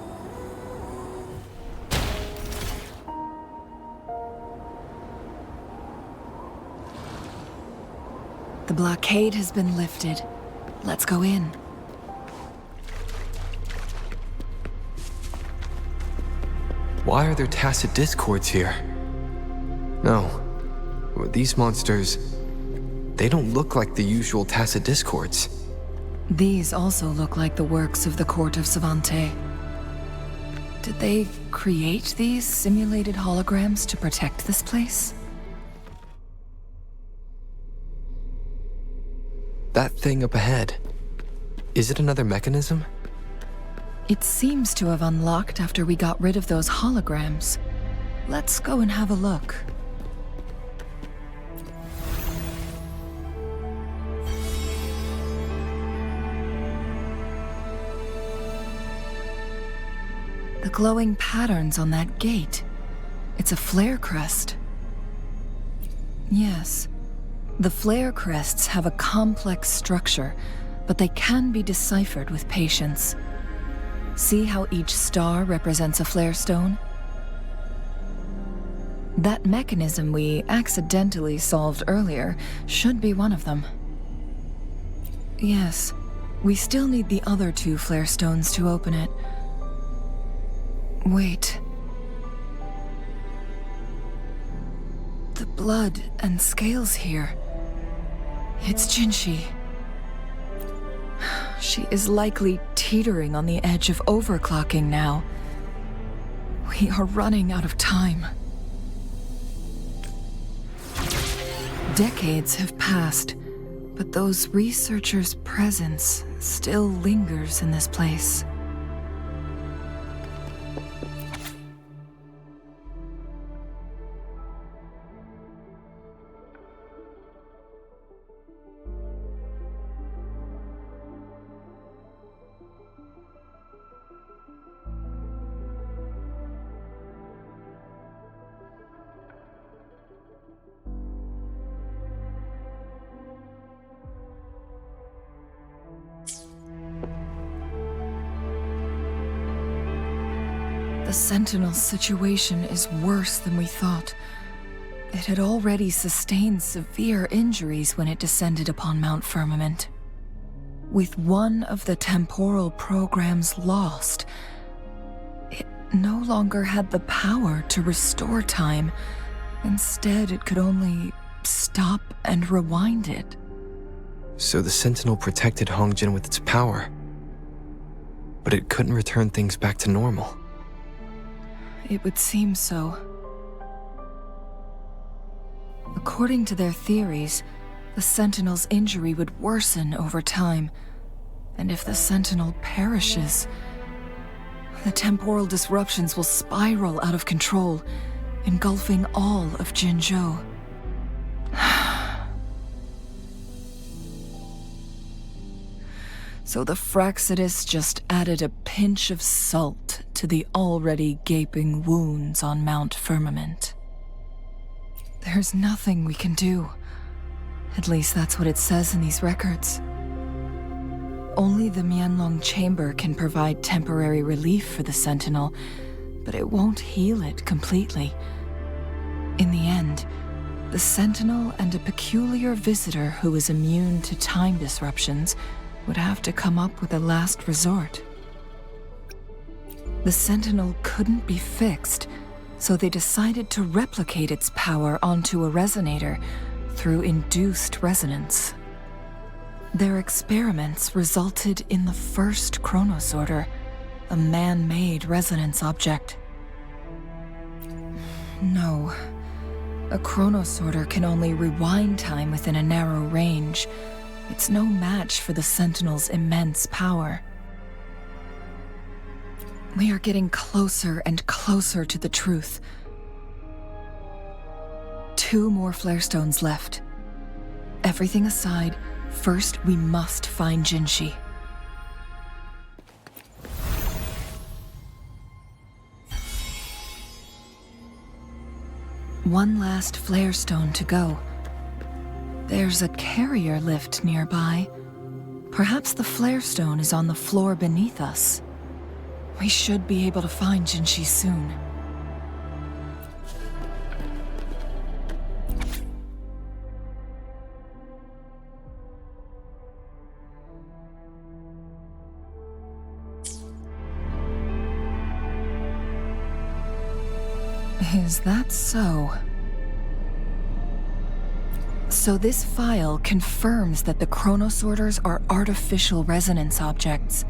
The blockade has been lifted. Let's go in. Why are there tacit discords here? No. These monsters... they don't look like the usual tacit discords. These also look like the works of the Court of Savante. Did they create these simulated holograms to protect this place? That thing up ahead. Is it another mechanism? It seems to have unlocked after we got rid of those holograms. Let's go and have a look. The glowing patterns on that gate. It's a flare crest. Yes. The flare crests have a complex structure, but they can be deciphered with patience. See how each star represents a flare stone? That mechanism we accidentally solved earlier should be one of them. Yes, we still need the other 2 flare stones to open it. Wait. The blood and scales here. It's Jinxi. She is likely teetering on the edge of overclocking now. We are running out of time. Decades have passed, but those researchers' presence still lingers in this place. The Sentinel's situation is worse than we thought. It had already sustained severe injuries when it descended upon Mount Firmament. With one of the temporal programs lost, it no longer had the power to restore time. Instead, it could only stop and rewind it. So the Sentinel protected Hongjin with its power, but it couldn't return things back to normal. It would seem so. According to their theories, the Sentinel's injury would worsen over time, and if the Sentinel perishes, the temporal disruptions will spiral out of control, engulfing all of Jinzhou. So the Fraxidus just added a pinch of salt to the already gaping wounds on Mount Firmament. There's nothing we can do. At least that's what it says in these records. Only the Mianlong Chamber can provide temporary relief for the Sentinel, but it won't heal it completely. In the end, the Sentinel and a peculiar visitor who is immune to time disruptions would have to come up with a last resort. The Sentinel couldn't be fixed, so they decided to replicate its power onto a resonator through induced resonance. Their experiments resulted in the first chronosorter, a man-made resonance object. No, a chronosorter can only rewind time within a narrow range. It's no match for the Sentinel's immense power. We are getting closer and closer to the truth. 2 more flare stones left. Everything aside, first we must find Jinshi. One last flare stone to go. There's a carrier lift nearby. Perhaps the flare stone is on the floor beneath us. We should be able to find Jinshi soon. Is that so? So this file confirms that the chronosorters are artificial resonance objects.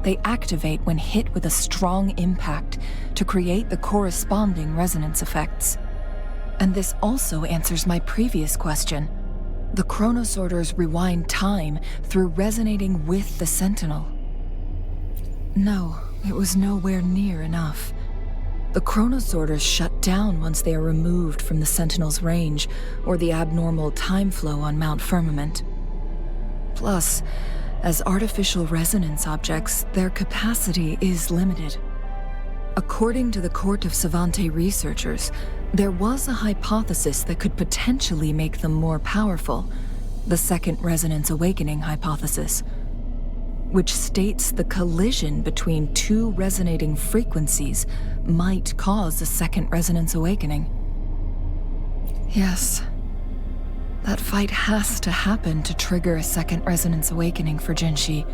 They activate when hit with a strong impact to create the corresponding resonance effects. And this also answers my previous question. The chronosorters rewind time through resonating with the Sentinel. No, it was nowhere near enough. The chronosorters shut down once they are removed from the Sentinel's range or the abnormal time flow on Mount Firmament. Plus, as artificial resonance objects, their capacity is limited. According to the Court of Savante researchers, there was a hypothesis that could potentially make them more powerful, the Second Resonance Awakening hypothesis, which states the collision between 2 resonating frequencies might cause a second resonance awakening. Yes, that fight has to happen to trigger a second resonance awakening for Jinshi,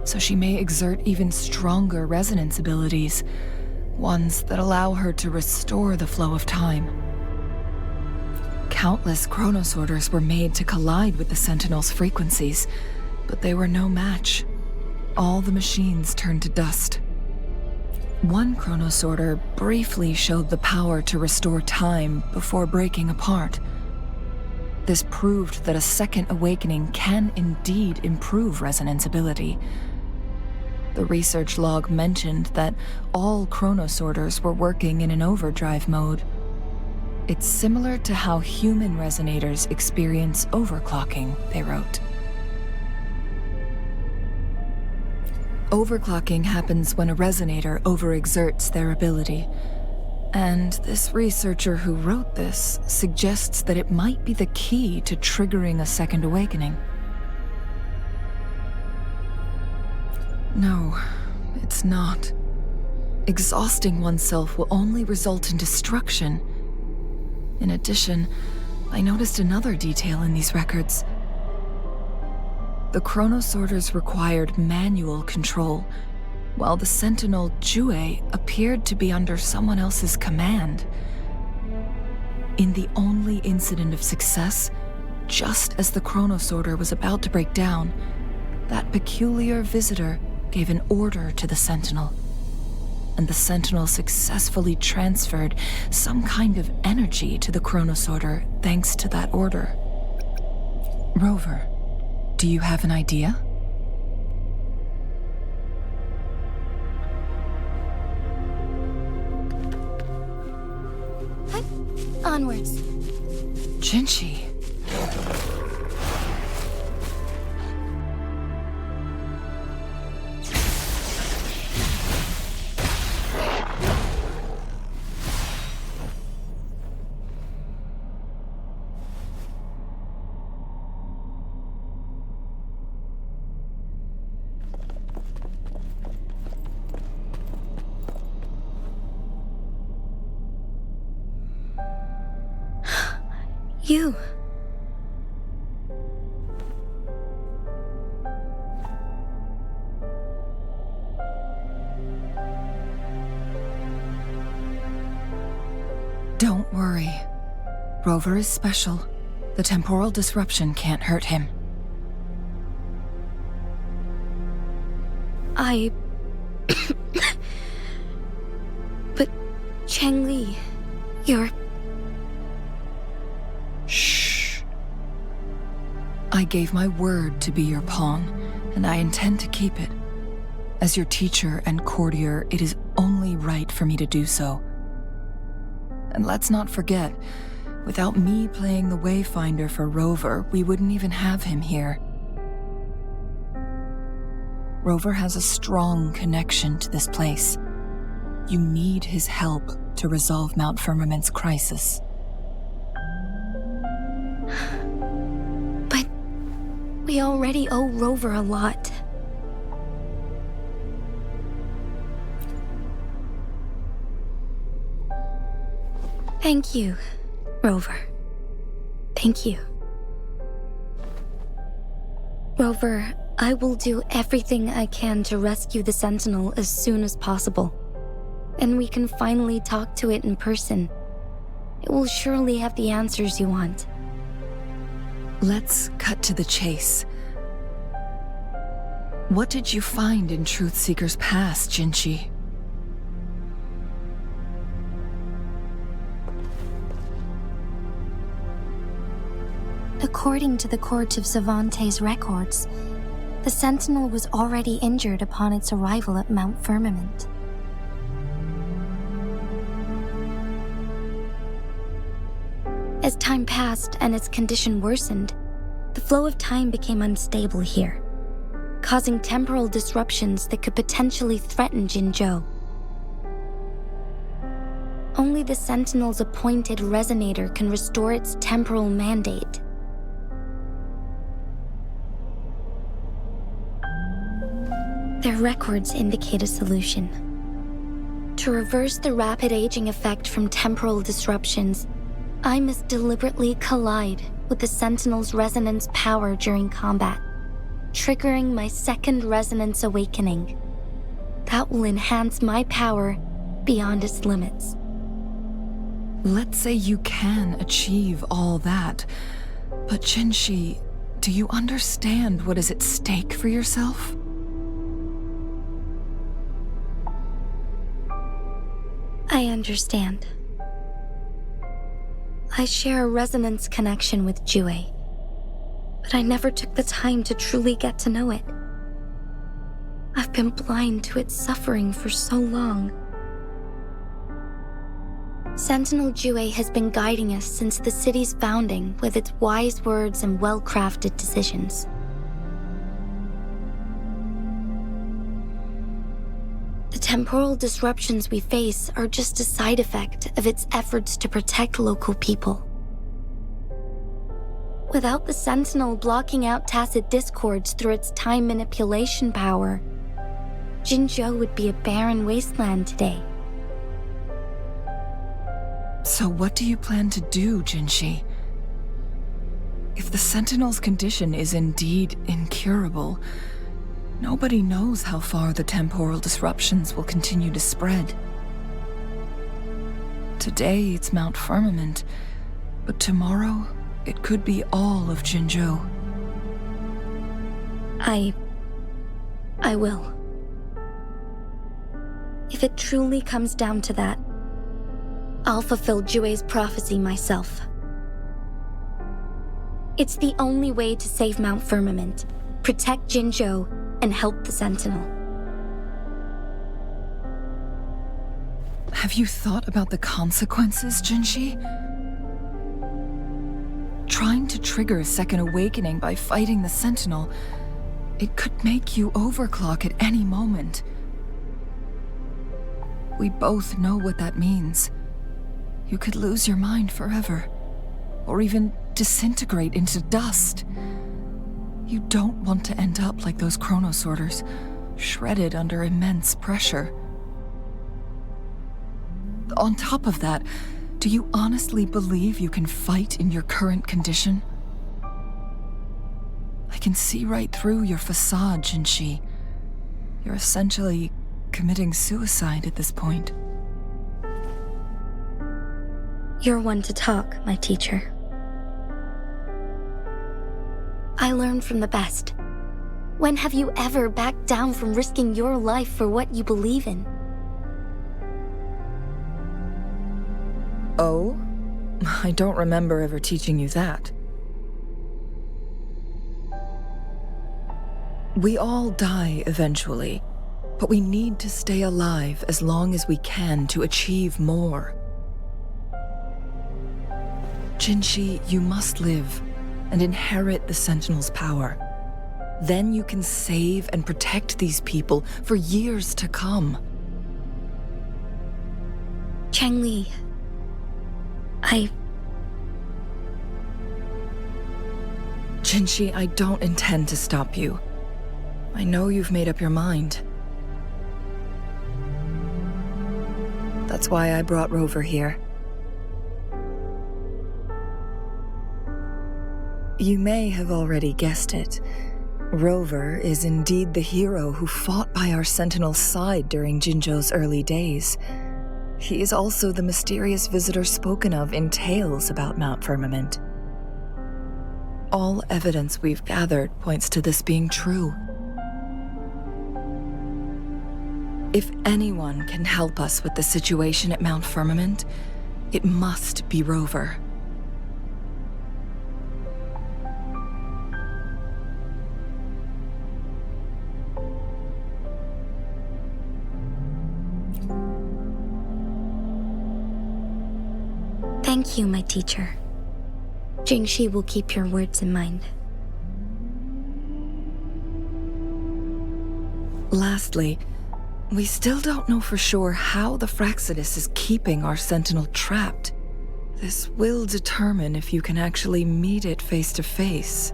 so she may exert even stronger resonance abilities, ones that allow her to restore the flow of time. Countless chronosorters were made to collide with the Sentinel's frequencies, but they were no match. All the machines turned to dust. One chronosorter briefly showed the power to restore time before breaking apart. This proved that a second awakening can indeed improve resonance ability. The research log mentioned that all chronosorters were working in an overdrive mode. It's similar to how human resonators experience overclocking, they wrote. Overclocking happens when a resonator overexerts their ability. And this researcher who wrote this suggests that it might be the key to triggering a second awakening. No, it's not. Exhausting oneself will only result in destruction. In addition, I noticed another detail in these records. The chronosorters required manual control, while the sentinel Jue appeared to be under someone else's command. In the only incident of success, just as the chronosorter was about to break down, that peculiar visitor gave an order to the sentinel, and the sentinel successfully transferred some kind of energy to the chronosorter thanks to that order. Rover, do you have an idea? Onwards. Jinshi. You. Don't worry. Rover is special. The temporal disruption can't hurt him. But Changli, you're... Shh. I gave my word to be your pawn, and I intend to keep it. As your teacher and courtier, it is only right for me to do so. And let's not forget, without me playing the Wayfinder for Rover, we wouldn't even have him here. Rover has a strong connection to this place. You need his help to resolve Mount Firmament's crisis. But we already owe Rover a lot. Thank you, Rover. Thank you. Rover, I will do everything I can to rescue the Sentinel as soon as possible. And we can finally talk to it in person. It will surely have the answers you want. Let's cut to the chase. What did you find in Truthseeker's past, Jinshi? According to the Court of Savante's records, the Sentinel was already injured upon its arrival at Mount Firmament. As time passed and its condition worsened, the flow of time became unstable here, causing temporal disruptions that could potentially threaten Jinzhou. Only the Sentinel's appointed resonator can restore its temporal mandate. Their records indicate a solution. To reverse the rapid aging effect from temporal disruptions, I must deliberately collide with the Sentinel's resonance power during combat, triggering my second resonance awakening. That will enhance my power beyond its limits. Let's say you can achieve all that, but Jinshi, do you understand what is at stake for yourself? I understand. I share a resonance connection with Jue, but I never took the time to truly get to know it. I've been blind to its suffering for so long. Sentinel Jue has been guiding us since the city's founding with its wise words and well-crafted decisions. The temporal disruptions we face are just a side effect of its efforts to protect local people. Without the Sentinel blocking out tacit discords through its time manipulation power, Jinzhou would be a barren wasteland today. So what do you plan to do, Jinshi? If the Sentinel's condition is indeed incurable, nobody knows how far the temporal disruptions will continue to spread. Today it's Mount Firmament, but tomorrow it could be all of Jinzhou. I will. If it truly comes down to that, I'll fulfill Jue's prophecy myself. It's the only way to save Mount Firmament, protect Jinzhou, and help the Sentinel. Have you thought about the consequences, Jinshi? Trying to trigger a second awakening by fighting the Sentinel, it could make you overclock at any moment. We both know what that means. You could lose your mind forever, or even disintegrate into dust. You don't want to end up like those chronosorters, shredded under immense pressure. On top of that, do you honestly believe you can fight in your current condition? I can see right through your facade, Jinshi. You're essentially committing suicide at this point. You're one to talk, my teacher. I learn from the best. When have you ever backed down from risking your life for what you believe in? Oh? I don't remember ever teaching you that. We all die eventually, but we need to stay alive as long as we can to achieve more. Jinshi, you must live and inherit the Sentinel's power. Then you can save and protect these people for years to come. Changli, Jinshi, I don't intend to stop you. I know you've made up your mind. That's why I brought Rover here. You may have already guessed it. Rover is indeed the hero who fought by our Sentinel's side during Jinzhou's early days. He is also the mysterious visitor spoken of in tales about Mount Firmament. All evidence we've gathered points to this being true. If anyone can help us with the situation at Mount Firmament, it must be Rover. Thank you, my teacher. Jingshi will keep your words in mind. Lastly, we still don't know for sure how the Fraxidus is keeping our Sentinel trapped. This will determine if you can actually meet it face to face.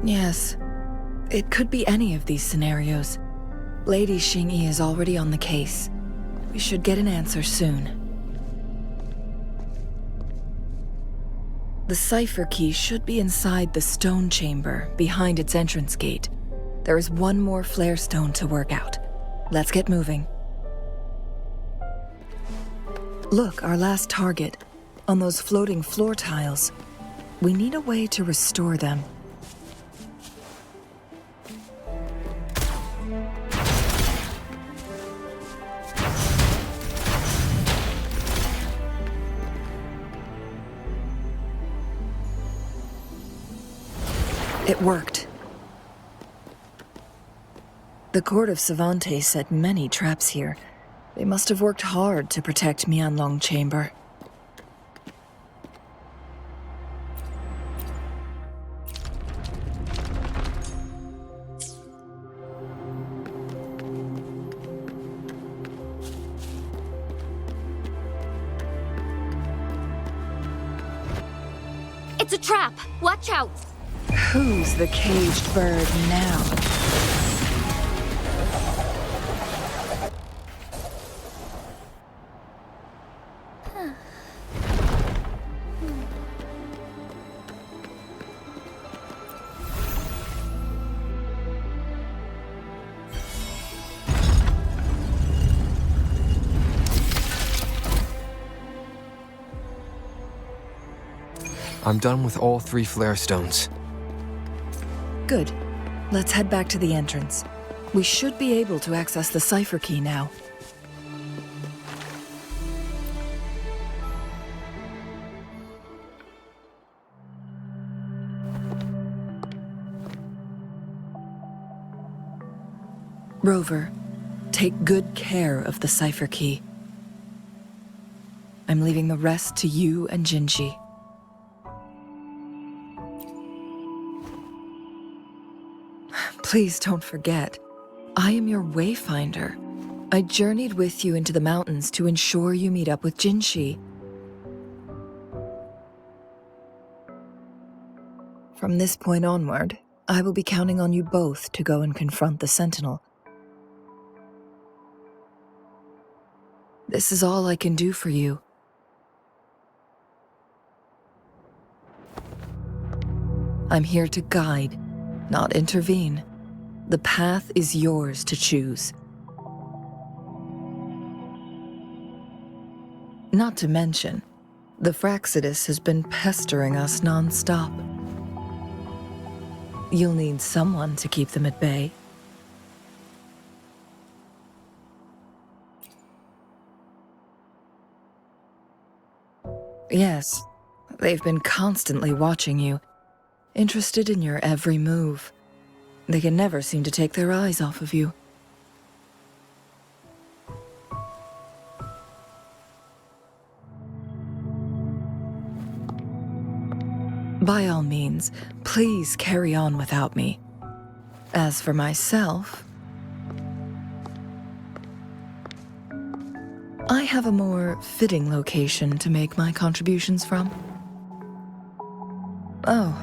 Yes, it could be any of these scenarios. Lady Xingyi is already on the case. We should get an answer soon. The cipher key should be inside the stone chamber, behind its entrance gate. There is one more flare stone to work out. Let's get moving. Look, our last target, on those floating floor tiles. We need a way to restore them. It worked. The court of Savantes set many traps here. They must have worked hard to protect Mianlong Chamber. It's a trap! Watch out! Who's the caged bird now? I'm done with all 3 flare stones. Good. Let's head back to the entrance. We should be able to access the cipher key now. Rover, take good care of the cipher key. I'm leaving the rest to you and Jinji. Please don't forget, I am your wayfinder. I journeyed with you into the mountains to ensure you meet up with Jinshi. From this point onward, I will be counting on you both to go and confront the Sentinel. This is all I can do for you. I'm here to guide, not intervene. The path is yours to choose. Not to mention, the Fraxidus has been pestering us non-stop. You'll need someone to keep them at bay. Yes, they've been constantly watching you, interested in your every move. They can never seem to take their eyes off of you. By all means, please carry on without me. As for myself, I have a more fitting location to make my contributions from. Oh,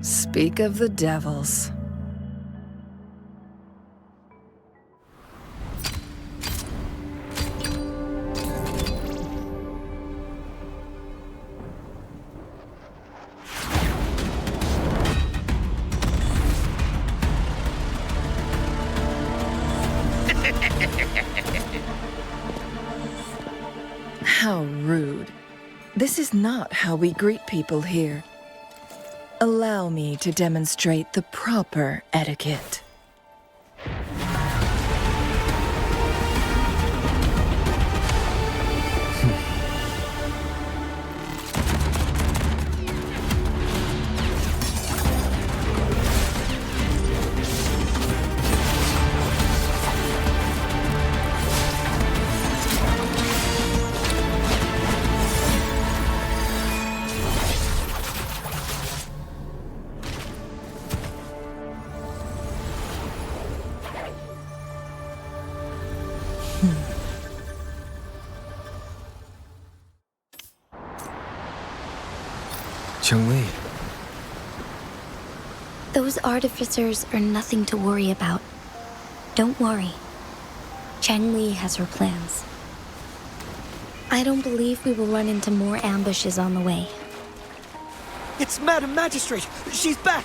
speak of the devils. How rude. This is not how we greet people here. Allow me to demonstrate the proper etiquette. Chun-Li. Those artificers are nothing to worry about. Don't worry. Chang-Li has her plans. I don't believe we will run into more ambushes on the way. It's Madam Magistrate! She's back!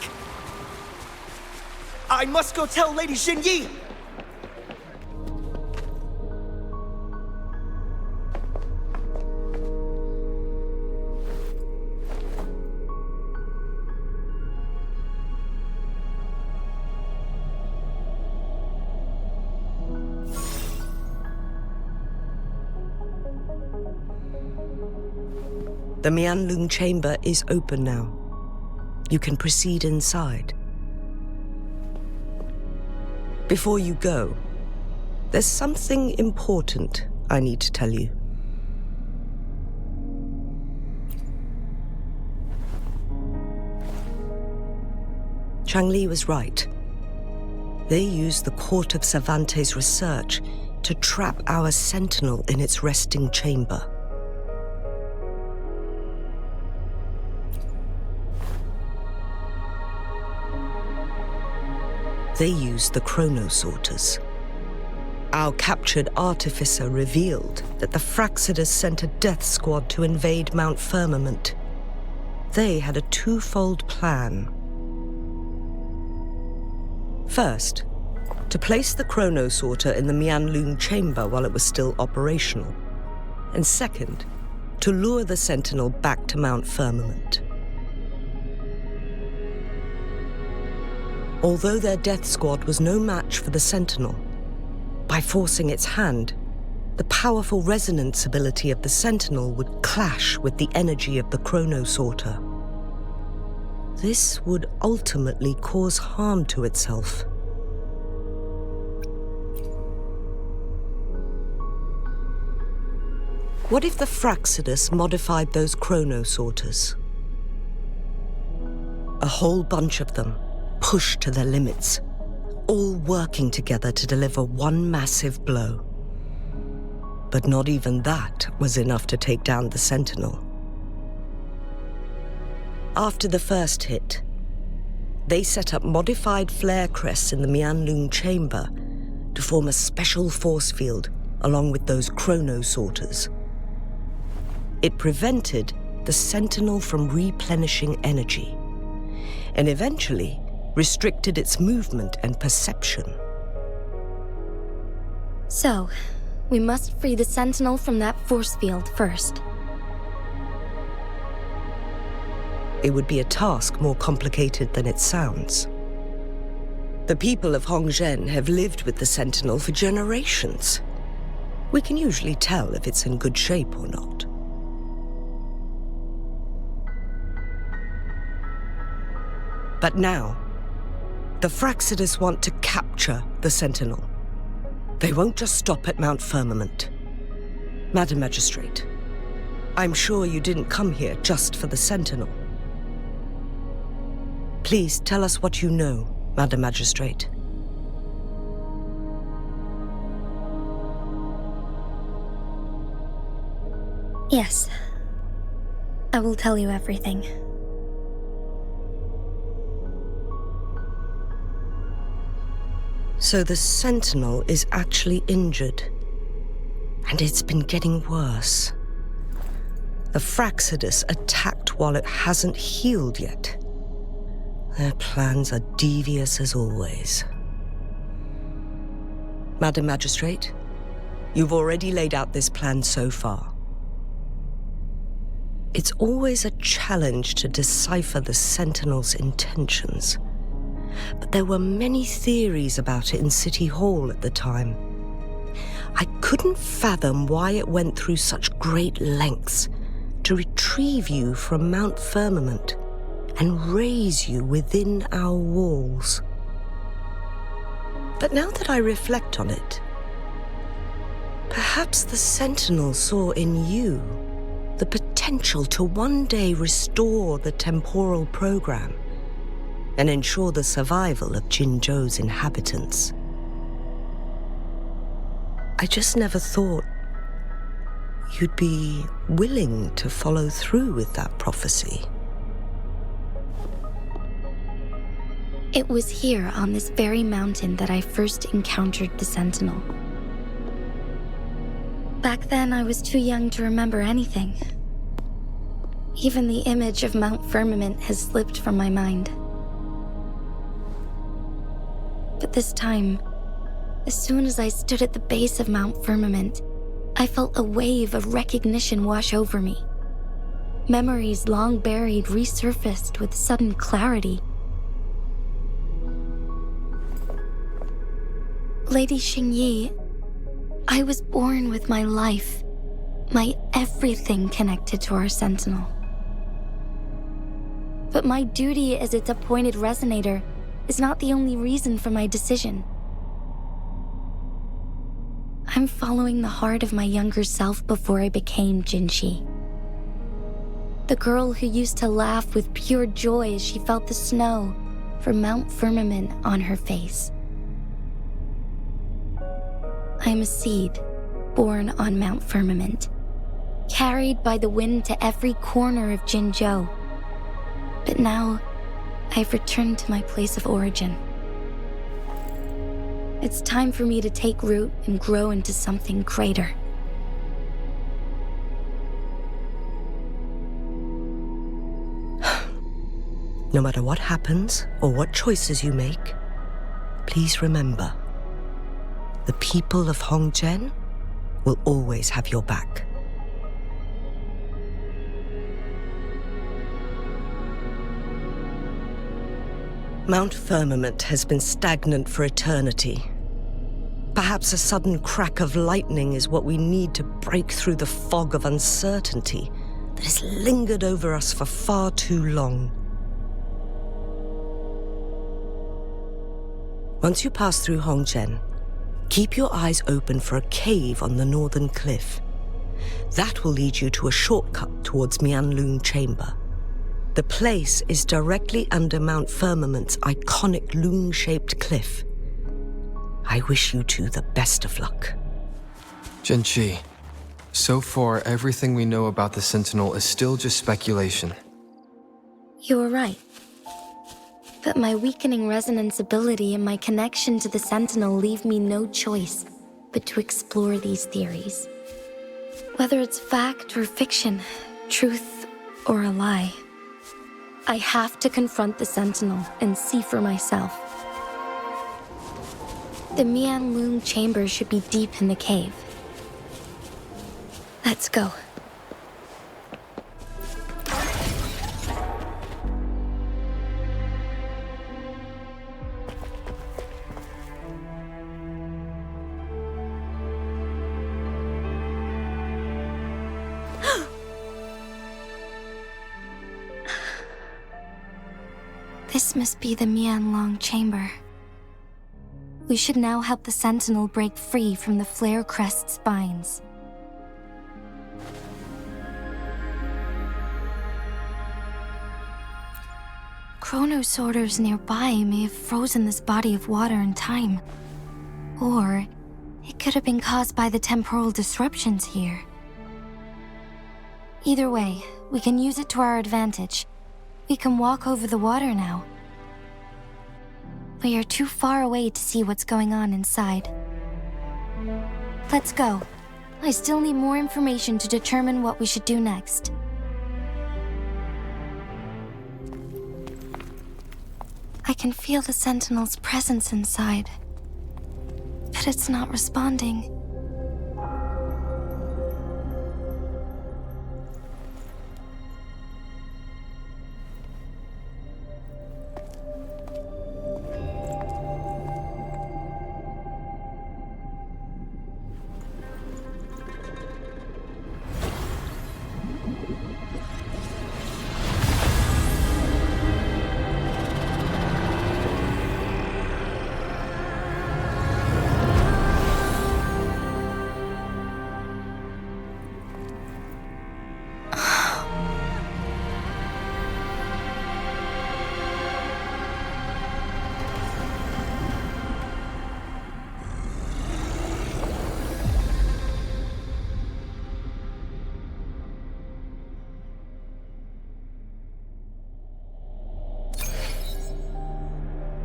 I must go tell Lady Xinyi! The Mianlung chamber is open now. You can proceed inside. Before you go, there's something important I need to tell you. Changli was right. They used the Court of Cervantes' research to trap our sentinel in its resting chamber. They used the chronosorters. Our captured artificer revealed that the Fraxidus sent a death squad to invade Mount Firmament. They had a twofold plan. First, to place the chronosorter in the Mianlung chamber while it was still operational. And second, to lure the sentinel back to Mount Firmament. Although their death squad was no match for the sentinel, by forcing its hand, the powerful resonance ability of the sentinel would clash with the energy of the chronosorter. This would ultimately cause harm to itself. What if the Fraxidus modified those chronosorters? A whole bunch of them, pushed to their limits, all working together to deliver one massive blow. But not even that was enough to take down the Sentinel. After the first hit, they set up modified flare crests in the Mianlung chamber to form a special force field along with those chronosorters. It prevented the Sentinel from replenishing energy, and eventually restricted its movement and perception. So, we must free the Sentinel from that force field first. It would be a task more complicated than it sounds. The people of Hongzhen have lived with the Sentinel for generations. We can usually tell if it's in good shape or not. But now, the Fraxidus want to capture the Sentinel. They won't just stop at Mount Firmament. Madam Magistrate, I'm sure you didn't come here just for the Sentinel. Please tell us what you know, Madam Magistrate. Yes. I will tell you everything. So the Sentinel is actually injured. And it's been getting worse. The Fraxidus attacked while it hasn't healed yet. Their plans are devious as always. Madam Magistrate, you've already laid out this plan so far. It's always a challenge to decipher the Sentinel's intentions. But there were many theories about it in City Hall at the time. I couldn't fathom why it went through such great lengths to retrieve you from Mount Firmament and raise you within our walls. But now that I reflect on it, perhaps the Sentinel saw in you the potential to one day restore the temporal program and ensure the survival of Jinzhou's inhabitants. I just never thought you'd be willing to follow through with that prophecy. It was here on this very mountain that I first encountered the Sentinel. Back then, I was too young to remember anything. Even the image of Mount Firmament has slipped from my mind. But this time, as soon as I stood at the base of Mount Firmament, I felt a wave of recognition wash over me. Memories long buried resurfaced with sudden clarity. Lady Xingyi, I was born with my life, my everything connected to our sentinel. But my duty as its appointed resonator is not the only reason for my decision. I'm following the heart of my younger self before I became Jinshi. The girl who used to laugh with pure joy as she felt the snow from Mount Firmament on her face. I am a seed born on Mount Firmament, carried by the wind to every corner of Jinzhou. But now, I've returned to my place of origin. It's time for me to take root and grow into something greater. No matter what happens or what choices you make, please remember, the people of Hongzhen will always have your back. Mount Firmament has been stagnant for eternity. Perhaps a sudden crack of lightning is what we need to break through the fog of uncertainty that has lingered over us for far too long. Once you pass through Hongzhen, keep your eyes open for a cave on the northern cliff. That will lead you to a shortcut towards Mianlun Chamber. The place is directly under Mount Firmament's iconic loon-shaped cliff. I wish you two the best of luck. Jinshi, so far everything we know about the Sentinel is still just speculation. You were right. But my weakening resonance ability and my connection to the Sentinel leave me no choice but to explore these theories. Whether it's fact or fiction, truth or a lie, I have to confront the Sentinel and see for myself. The Mianlun Chamber should be deep in the cave. Let's go. This must be the Mianlun Chamber. We should now help the Sentinel break free from the Flare Crest spines. Chronosorters nearby may have frozen this body of water in time. Or it could have been caused by the temporal disruptions here. Either way, we can use it to our advantage. We can walk over the water now. We are too far away to see what's going on inside. Let's go. I still need more information to determine what we should do next. I can feel the Sentinel's presence inside, but it's not responding.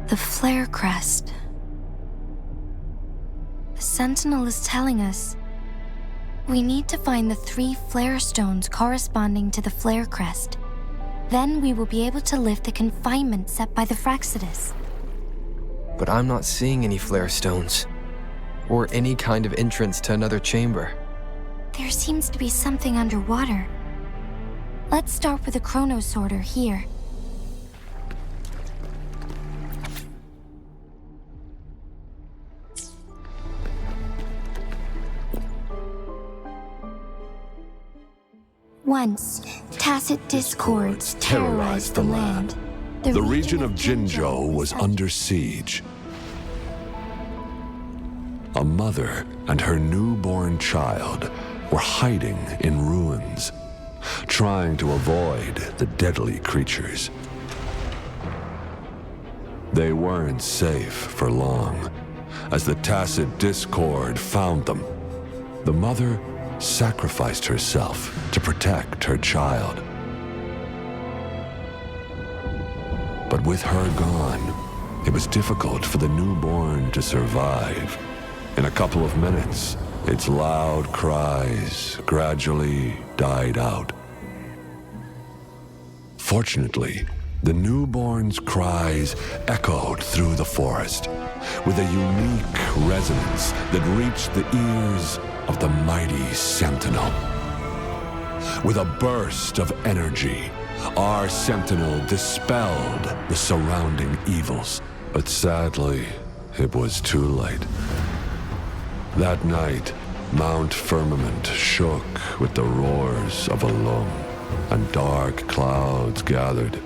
The Flare Crest. The Sentinel is telling us we need to find the 3 flare stones corresponding to the Flare Crest. Then we will be able to lift the confinement set by the Fraxidus. But I'm not seeing any flare stones, or any kind of entrance to another chamber. There seems to be something underwater. Let's start with a chronosorter here. once, tacit discords terrorized the land. The region of Jinzhou was under siege. A mother and her newborn child were hiding in ruins, trying to avoid the deadly creatures. They weren't safe for long, as the tacit discord found them. The mother sacrificed herself to protect her child. But with her gone, it was difficult for the newborn to survive. In a couple of minutes, its loud cries gradually died out. Fortunately, the newborn's cries echoed through the forest with a unique resonance that reached the ears of the mighty Sentinel. With a burst of energy, our Sentinel dispelled the surrounding evils. But sadly, it was too late. That night, Mount Firmament shook with the roars of a loom, and dark clouds gathered.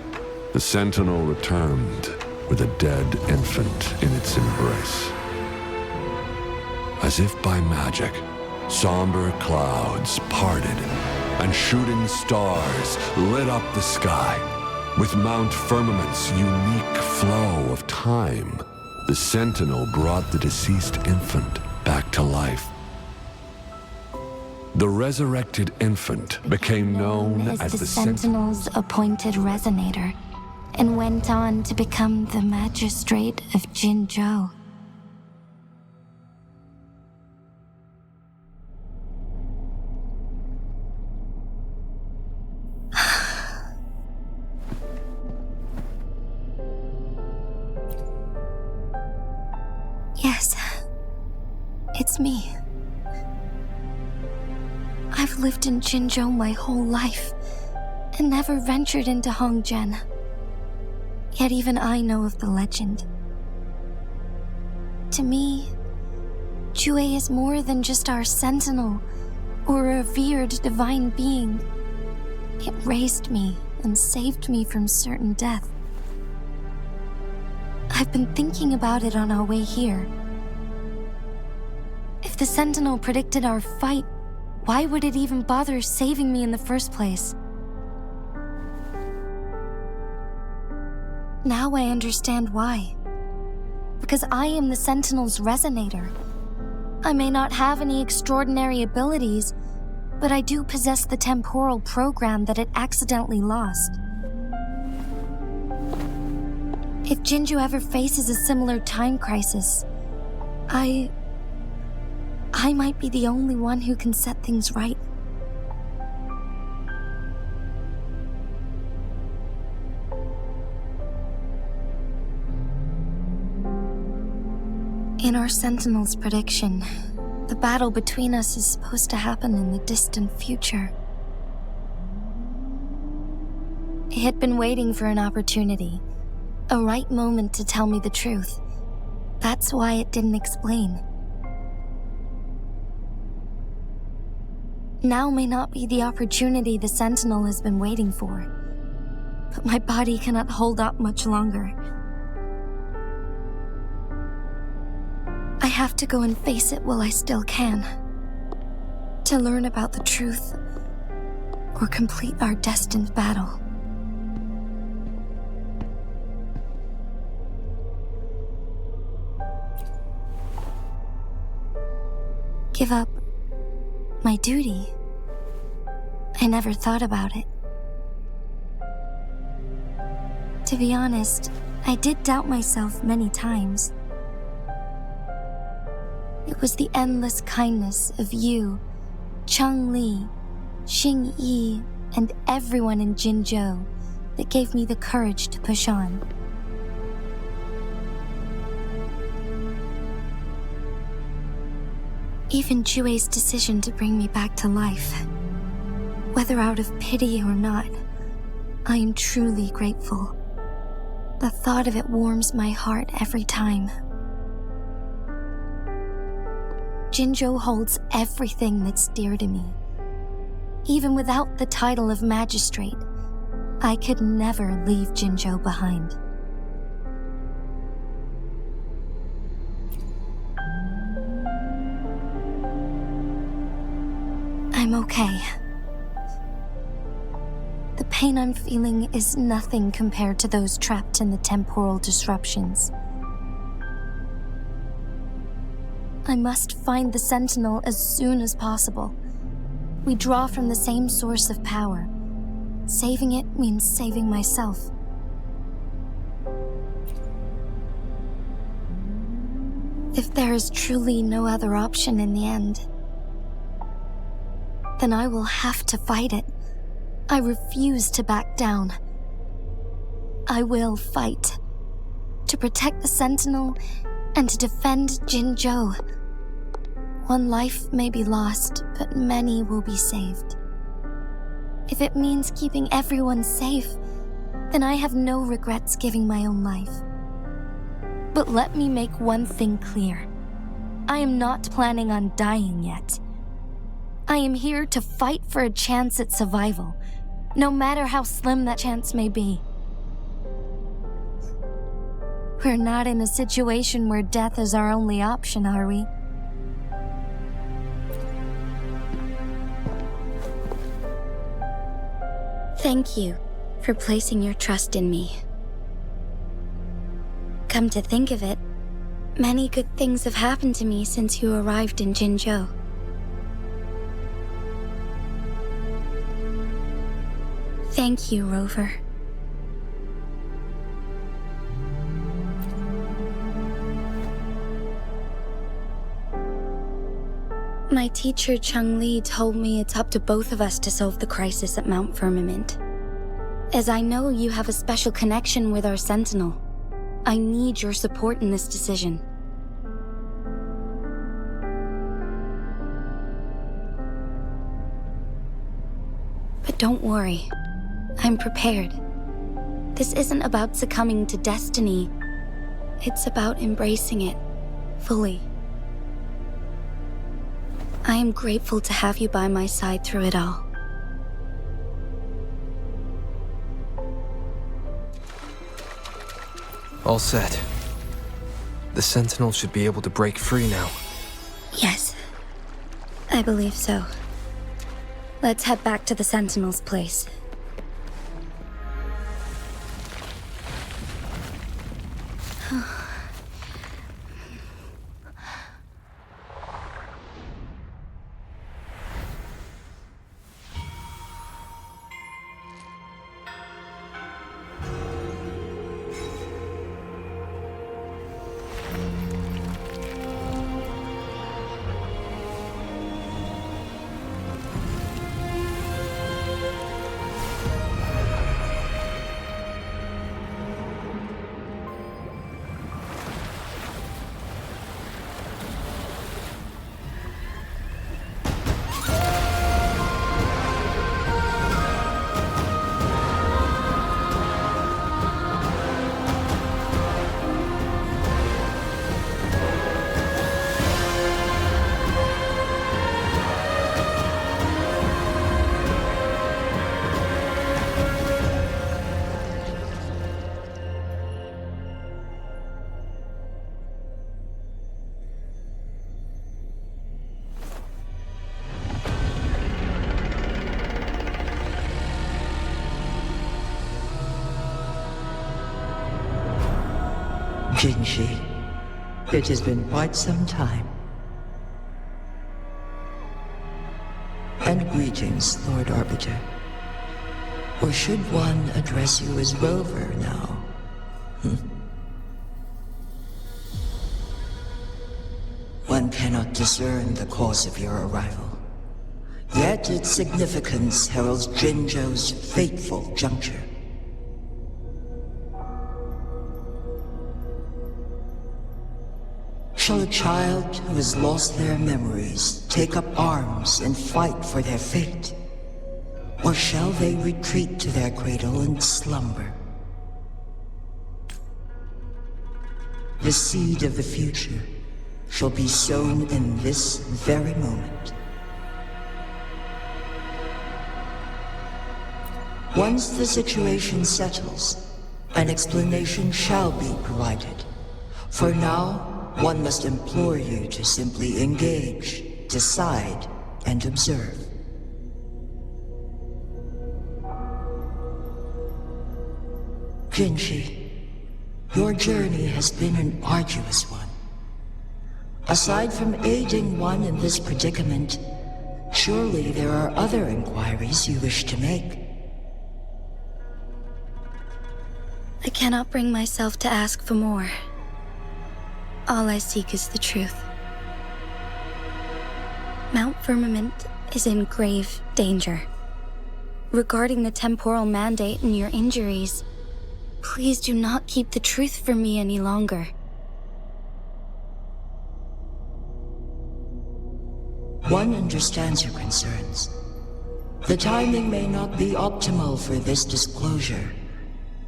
The Sentinel returned with a dead infant in its embrace. As if by magic, somber clouds parted, and shooting stars lit up the sky. With Mount Firmament's unique flow of time, the Sentinel brought the deceased infant back to life. The resurrected infant became known as the Sentinel's appointed resonator, and went on to become the magistrate of Jinzhou. Yes, it's me. I've lived in Jinzhou my whole life, and never ventured into Hongzhen. Yet even I know of the legend. To me, Jue is more than just our sentinel, or a revered divine being. It raised me and saved me from certain death. I've been thinking about it on our way here. If the Sentinel predicted our fight, why would it even bother saving me in the first place? Now I understand why. Because I am the Sentinel's resonator. I may not have any extraordinary abilities, but I do possess the temporal program that it accidentally lost. If Jinzhou ever faces a similar time crisis, I might be the only one who can set things right. In our Sentinel's prediction, the battle between us is supposed to happen in the distant future. It had been waiting for an opportunity, a right moment to tell me the truth. That's why it didn't explain. Now may not be the opportunity the Sentinel has been waiting for, but my body cannot hold up much longer. I have to go and face it while I still can, to learn about the truth, or complete our destined battle. Give up my duty? I never thought about it. To be honest, I did doubt myself many times. It was the endless kindness of you, Cheng Li, Xing Yi, and everyone in Jinzhou that gave me the courage to push on. Even Jue's decision to bring me back to life, whether out of pity or not, I am truly grateful. The thought of it warms my heart every time. Jinzhou holds everything that's dear to me. Even without the title of magistrate, I could never leave Jinzhou behind. I'm okay. The pain I'm feeling is nothing compared to those trapped in the temporal disruptions. I must find the Sentinel as soon as possible. We draw from the same source of power. Saving it means saving myself. If there is truly no other option in the end, then I will have to fight it. I refuse to back down. I will fight. To protect the Sentinel and to defend Jinzhou. One life may be lost, but many will be saved. If it means keeping everyone safe, then I have no regrets giving my own life. But let me make one thing clear. I am not planning on dying yet. I am here to fight for a chance at survival, no matter how slim that chance may be. We're not in a situation where death is our only option, are we? Thank you for placing your trust in me. Come to think of it, many good things have happened to me since you arrived in Jinzhou. Thank you, Rover. My teacher Chung Li told me it's up to both of us to solve the crisis at Mount Firmament. As I know you have a special connection with our Sentinel, I need your support in this decision. But don't worry. I'm prepared. This isn't about succumbing to destiny. It's about embracing it fully. I am grateful to have you by my side through it all. All set. The Sentinel should be able to break free now. Yes, I believe so. Let's head back to the Sentinel's place. Jinji, it has been quite some time. And greetings, Lord Arbiter. Or should one address you as Rover now? One cannot discern the cause of your arrival. Yet its significance heralds Jinzhou's fateful juncture. Shall a child who has lost their memories take up arms and fight for their fate? Or shall they retreat to their cradle and slumber? The seed of the future shall be sown in this very moment. Once the situation settles, an explanation shall be provided. For now, one must implore you to simply engage, decide, and observe. Jinji, your journey has been an arduous one. Aside from aiding one in this predicament, surely there are other inquiries you wish to make. I cannot bring myself to ask for more. All I seek is the truth. Mount Firmament is in grave danger. Regarding the temporal mandate and your injuries, please do not keep the truth from me any longer. One understands your concerns. The timing may not be optimal for this disclosure,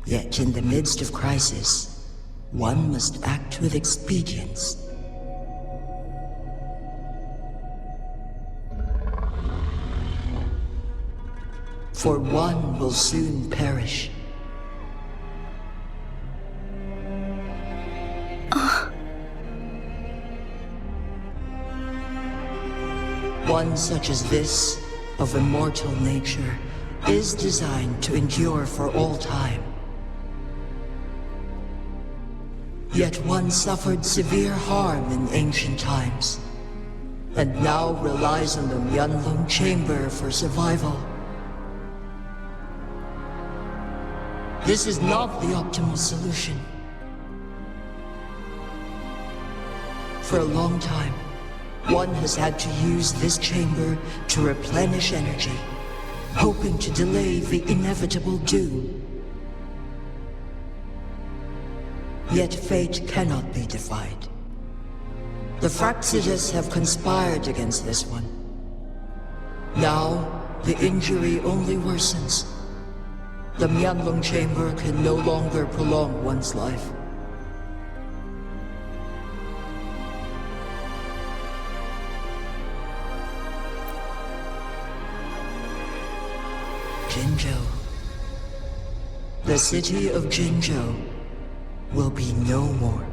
yet in the midst of crisis, one must act with expedience. For one will soon perish. One such as this, of immortal nature, is designed to endure for all time. Yet one suffered severe harm in ancient times, and now relies on the Myanlong Chamber for survival. This is not the optimal solution. For a long time, one has had to use this chamber to replenish energy, hoping to delay the inevitable doom. Yet fate cannot be defied. The Fraxidas have conspired against this one. Now, the injury only worsens. The Myanlong Chamber can no longer prolong one's life. Jinzhou. The city of Jinzhou will be no more.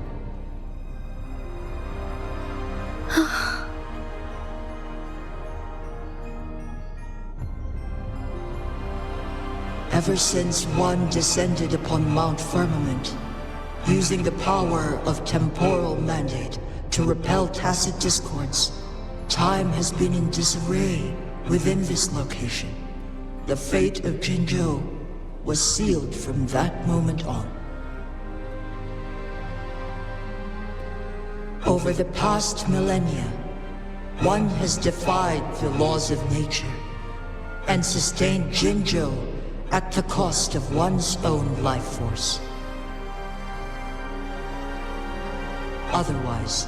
Ever since one descended upon Mount Firmament, using the power of temporal mandate to repel tacit discords, time has been in disarray within this location. The fate of Jinzhou was sealed from that moment on. Over the past millennia, one has defied the laws of nature and sustained Jinzhou at the cost of one's own life force. Otherwise,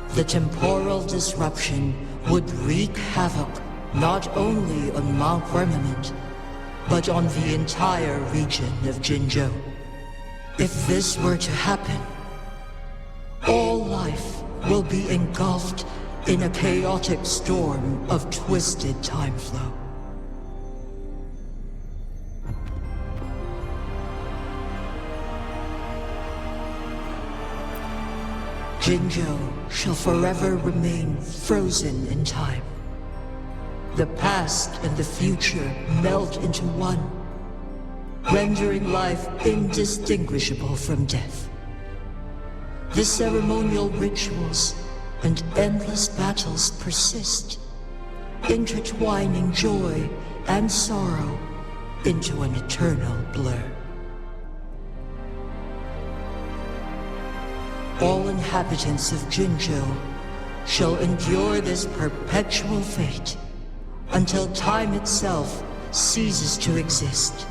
the temporal disruption would wreak havoc not only on Mount Firmament, but on the entire region of Jinzhou. If this were to happen, all life will be engulfed in a chaotic storm of twisted time flow. Jinzhou shall forever remain frozen in time. The past and the future melt into one, rendering life indistinguishable from death. The ceremonial rituals and endless battles persist, intertwining joy and sorrow into an eternal blur. All inhabitants of Jinzhou shall endure this perpetual fate until time itself ceases to exist.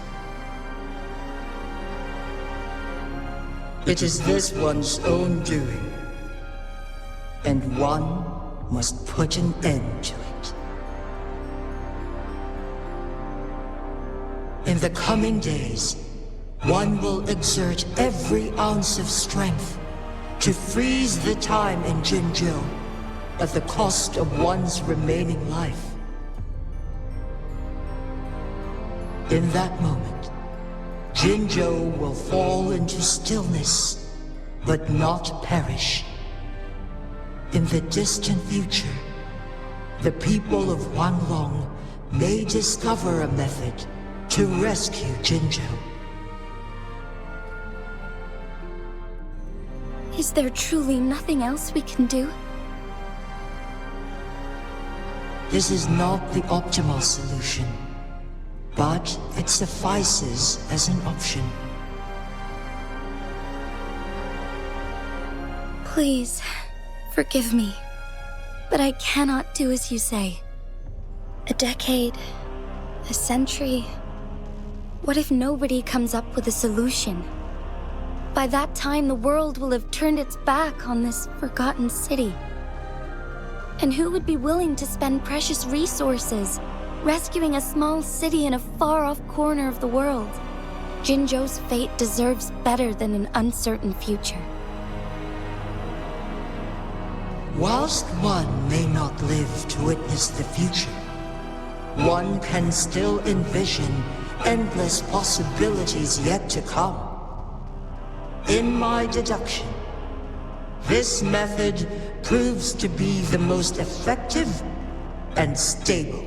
It is this one's own doing, and one must put an end to it. In the coming days, one will exert every ounce of strength to freeze the time in Jinzhou at the cost of one's remaining life. In that moment, Jinzhou will fall into stillness, but not perish. In the distant future, the people of Huanglong may discover a method to rescue Jinzhou. Is there truly nothing else we can do? This is not the optimal solution, but it suffices as an option. Please, forgive me, but I cannot do as you say. A decade, a century. What if nobody comes up with a solution? By that time, the world will have turned its back on this forgotten city. And who would be willing to spend precious resources rescuing a small city in a far-off corner of the world? Jinzhou's fate deserves better than an uncertain future. Whilst one may not live to witness the future, one can still envision endless possibilities yet to come. In my deduction, this method proves to be the most effective and stable.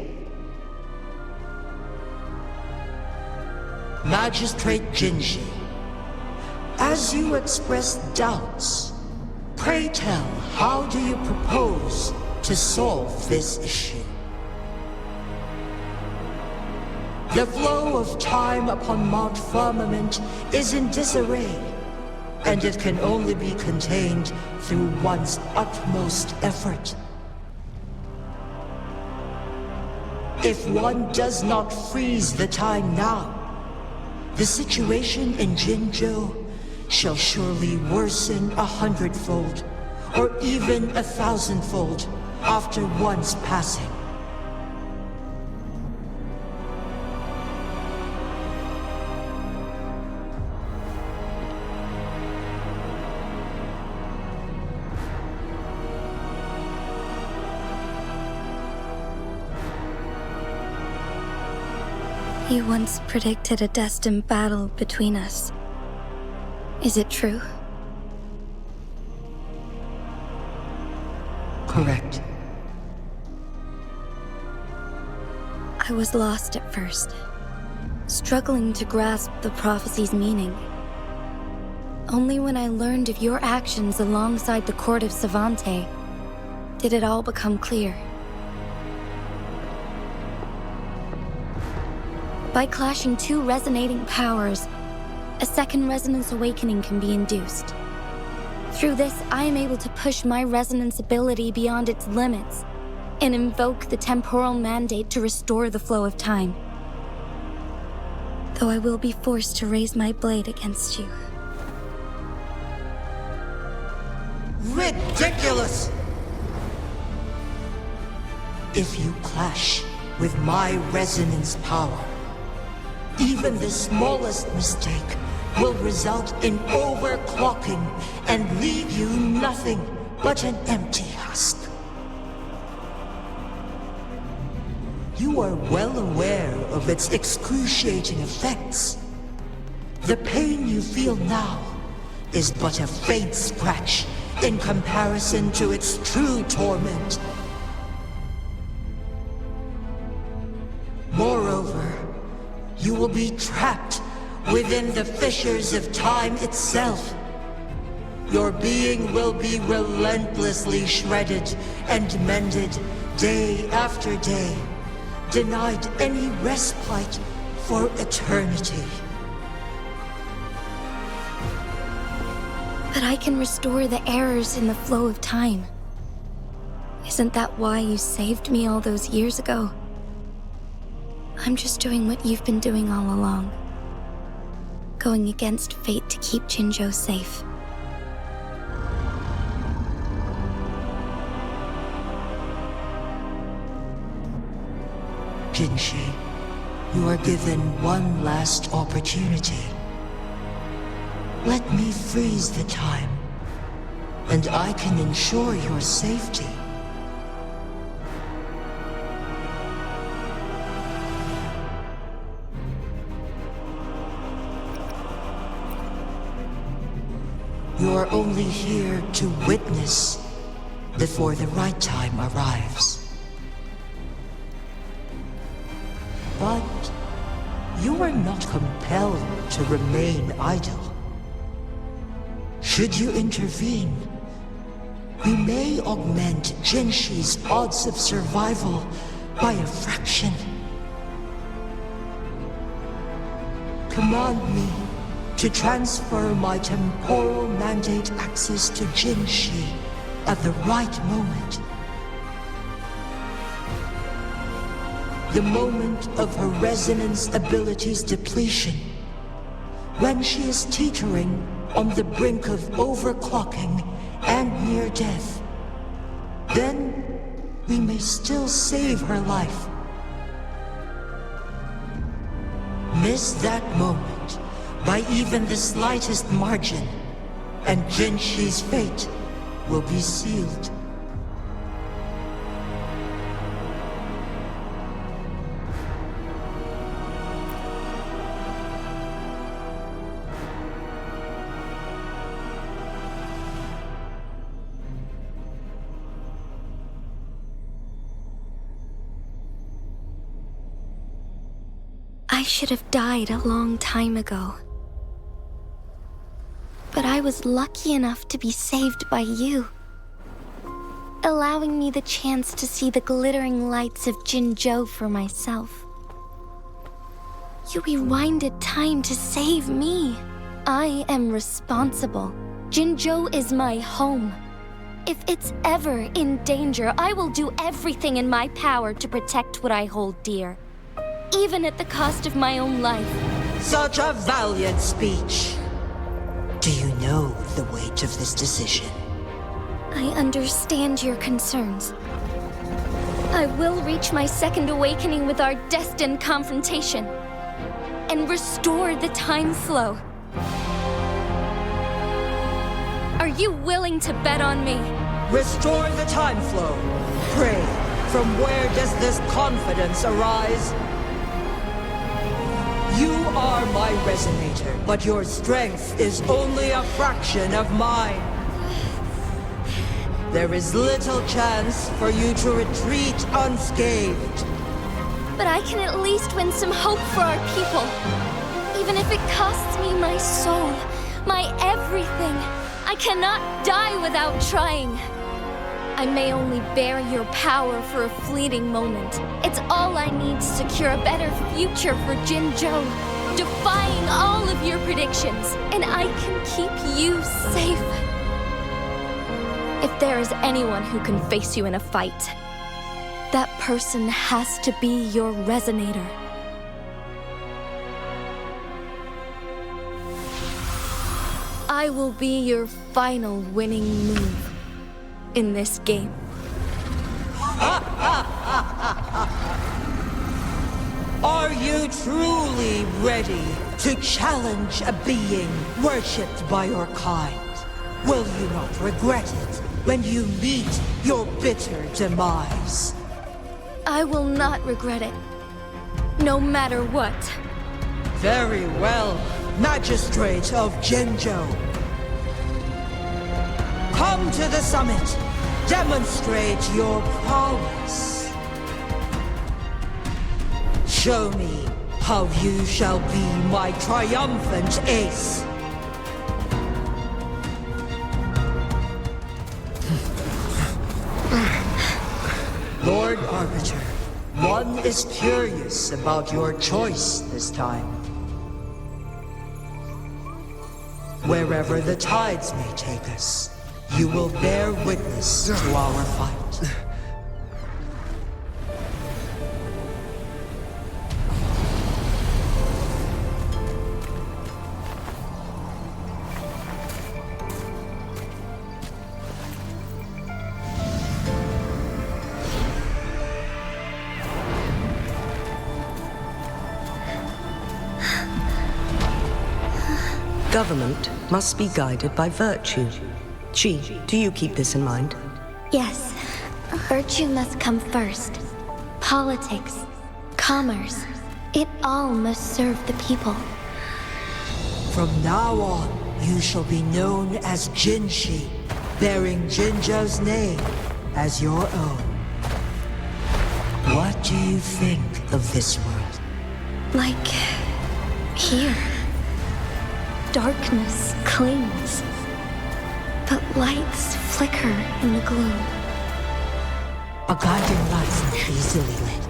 Magistrate Jinji, as you express doubts, pray tell, how do you propose to solve this issue? The flow of time upon Mount Firmament is in disarray, and it can only be contained through one's utmost effort. If one does not freeze the time now, the situation in Jinzhou shall surely worsen 100-fold, or even 1,000-fold, after one's passing. You once predicted a destined battle between us. Is it true? Correct. I was lost at first, struggling to grasp the prophecy's meaning. Only when I learned of your actions alongside the court of Savante did it all become clear. By clashing two resonating powers, a second resonance awakening can be induced. Through this, I am able to push my resonance ability beyond its limits and invoke the temporal mandate to restore the flow of time. Though I will be forced to raise my blade against you. Ridiculous! If you clash with my resonance power, even the smallest mistake will result in overclocking and leave you nothing but an empty husk. You are well aware of its excruciating effects. The pain you feel now is but a faint scratch in comparison to its true torment. Moreover, you will be trapped within the fissures of time itself. Your being will be relentlessly shredded and mended day after day, denied any respite for eternity. But I can restore the errors in the flow of time. Isn't that why you saved me all those years ago? I'm just doing what you've been doing all along. Going against fate to keep Jinzhou safe. Jinshi, you are given one last opportunity. Let me freeze the time, and I can ensure your safety. You are only here to witness before the right time arrives. But you are not compelled to remain idle. Should you intervene, we may augment Jinshi's odds of survival by a fraction. Command me to transfer my temporal mandate access to Jinshi at the right moment. The moment of her resonance ability's depletion, when she is teetering on the brink of overclocking and near death. Then we may still save her life. Miss that moment by even the slightest margin, and Jinshi's fate will be sealed. I should have died a long time ago. But I was lucky enough to be saved by you, allowing me the chance to see the glittering lights of Jinzhou for myself. You rewinded time to save me. I am responsible. Jinzhou is my home. If it's ever in danger, I will do everything in my power to protect what I hold dear, even at the cost of my own life. Such a valiant speech. Do you know the weight of this decision? I understand your concerns. I will reach my second awakening with our destined confrontation and restore the time flow. Are you willing to bet on me? Restore the time flow. Pray, from where does this confidence arise? You are my resonator, but your strength is only a fraction of mine. There is little chance for you to retreat unscathed. But I can at least win some hope for our people. Even if it costs me my soul, my everything. I cannot die without trying. I may only bear your power for a fleeting moment. It's all I need to secure a better future for Jinzhou, defying all of your predictions, and I can keep you safe. If there is anyone who can face you in a fight, that person has to be your resonator. I will be your final winning move in this game. Are you truly ready to challenge a being worshipped by your kind? Will you not regret it when you meet your bitter demise? I will not regret it, no matter what. Very well, Magistrate of Jinzhou. Come to the summit. Demonstrate your prowess. Show me how you shall be my triumphant ace. Lord Arbiter, one is curious about your choice this time. Wherever the tides may take us, you will bear witness to our fight. Government must be guided by virtue. Chi, do you keep this in mind? Yes, virtue must come first. Politics, commerce, it all must serve the people. From now on, you shall be known as Jinshi, bearing Jinzhou's name as your own. What do you think of this world? Like here. Darkness clings, but lights flicker in the gloom. A guiding light easily lit.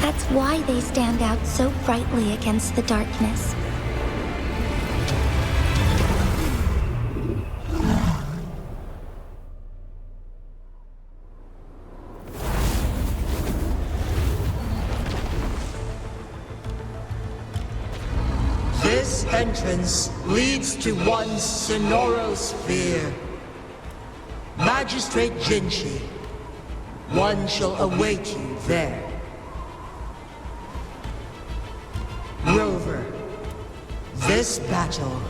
That's why they stand out so brightly against the darkness. This entrance leads to one Sonoro sphere. Magistrate Jinshi, one shall await you there. Rover, this battle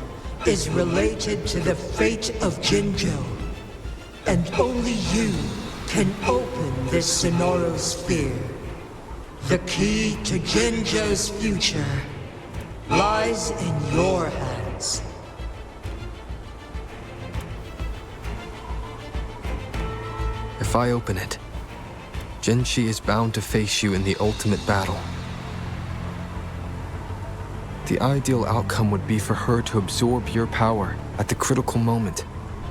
is related to the fate of Jinzhou, and only you can open this Sonoro sphere. The key to Jinzhou's future lies in your hands. If I open it, Jinshi is bound to face you in the ultimate battle. The ideal outcome would be for her to absorb your power at the critical moment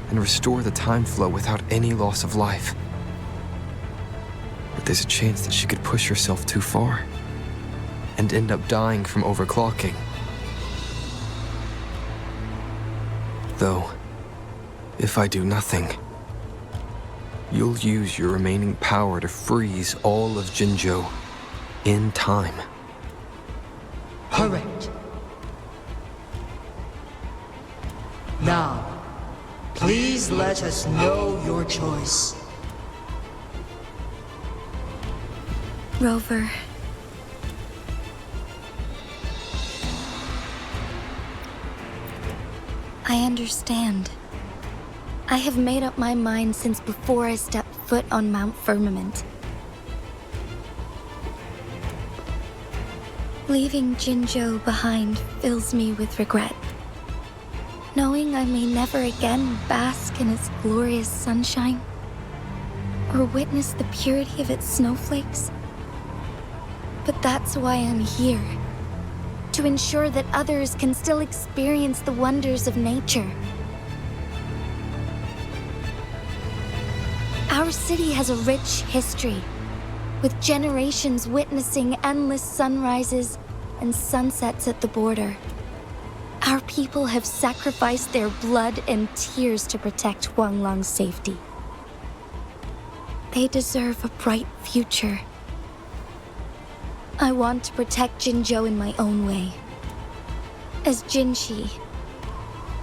and restore the time flow without any loss of life. But there's a chance that she could push herself too far and end up dying from overclocking. Though, if I do nothing, you'll use your remaining power to freeze all of Jinzhou in time. Correct. Now, please let us know your choice. Rover. I understand. I have made up my mind since before I stepped foot on Mount Firmament. Leaving Jinzhou behind fills me with regret. Knowing I may never again bask in its glorious sunshine, or witness the purity of its snowflakes. But that's why I'm here. To ensure that others can still experience the wonders of nature. Our city has a rich history, with generations witnessing endless sunrises and sunsets at the border. Our people have sacrificed their blood and tears to protect Huanglong's safety. They deserve a bright future. I want to protect Jinzhou in my own way. As Jinshi,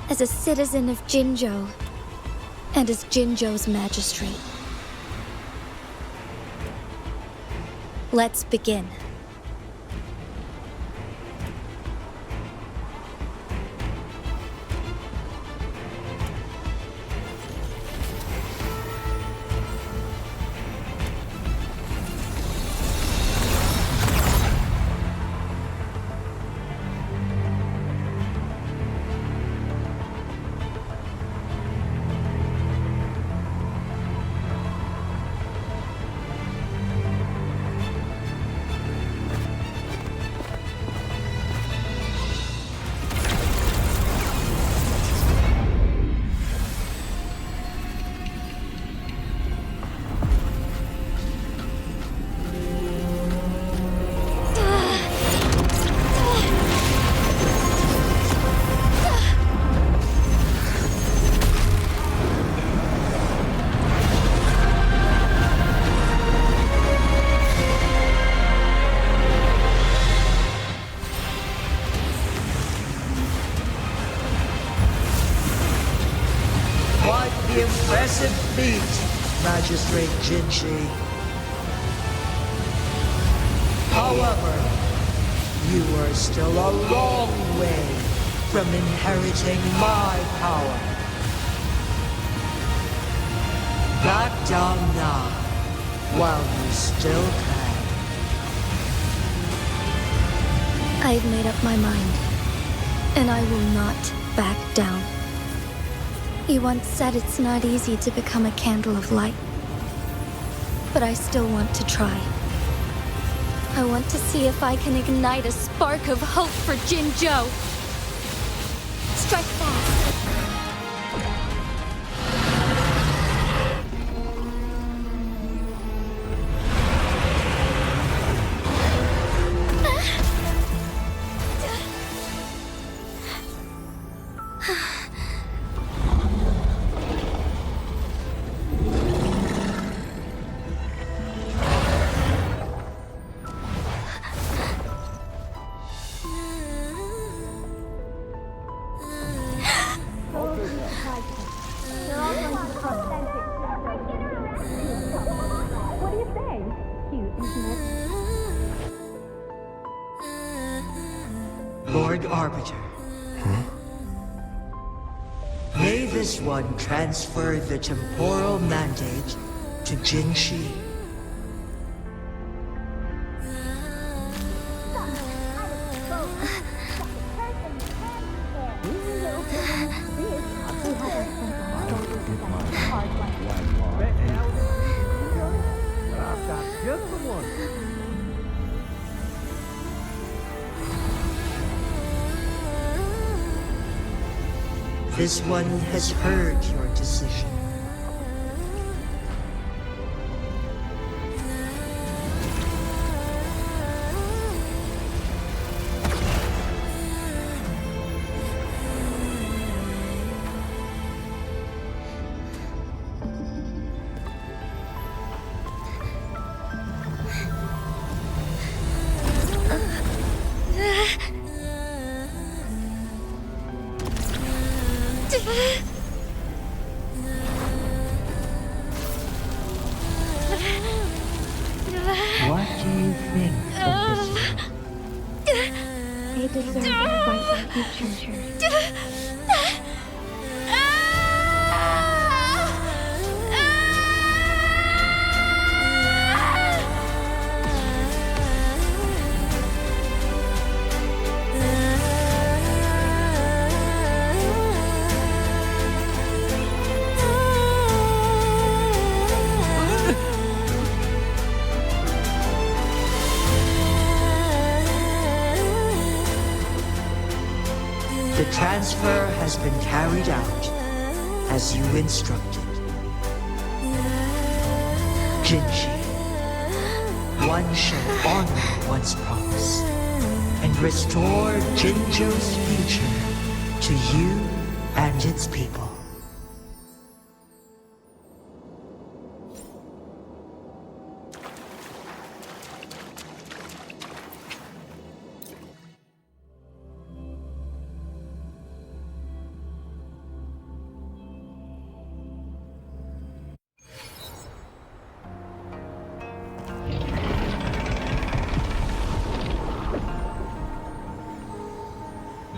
as a citizen of Jinzhou, and as Jinzhou's magistrate. Let's begin. Impressive feat, Magistrate Jinshi. However, you are still a long way from inheriting my power. Back down now, while you still can. I've made up my mind, and I will not back down. You once said it's not easy to become a candle of light, but I still want to try. I want to see if I can ignite a spark of hope for Jinzhou. Strike fast. Lord Arbiter. May this one transfer the temporal mandate to Jinshi. This one has heard your decision. What do you think of this one? They deserve a bright future. The transfer has been carried out as you instructed. Jinshi, one shall honor one's promise and restore Jinzhou's future to you and its people.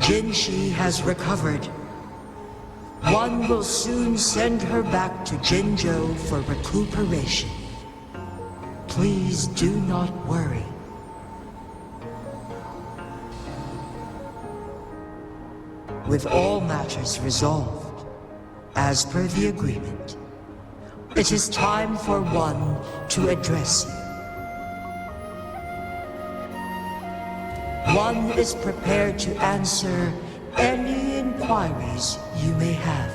Jinshi has recovered. One will soon send her back to Jinzhou for recuperation. Please do not worry. With all matters resolved, as per the agreement, it is time for one to address you. One is prepared to answer any inquiries you may have.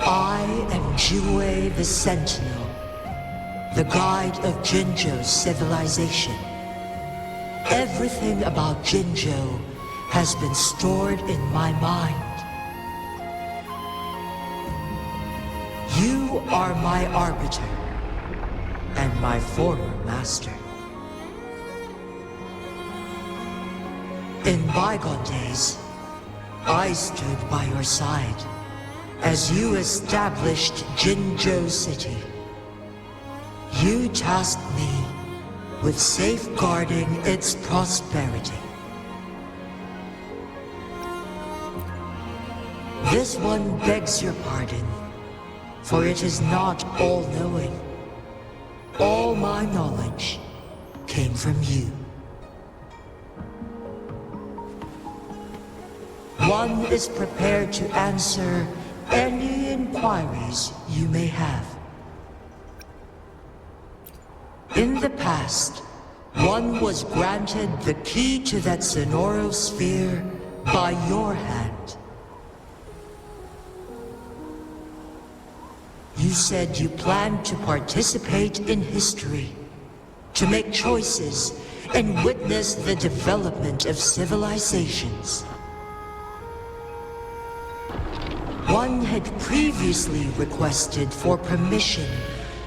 I am Jue the Sentinel, the guide of Jinzhou's civilization. Everything about Jinzhou has been stored in my mind. You are my arbiter and my former master. In bygone days, I stood by your side as you established Jinzhou City. You tasked me with safeguarding its prosperity. This one begs your pardon, for it is not all-knowing. All my knowledge came from you. One is prepared to answer any inquiries you may have. In the past, one was granted the key to that Sonoro sphere by your hand. You said you planned to participate in history, to make choices and witness the development of civilizations. One had previously requested for permission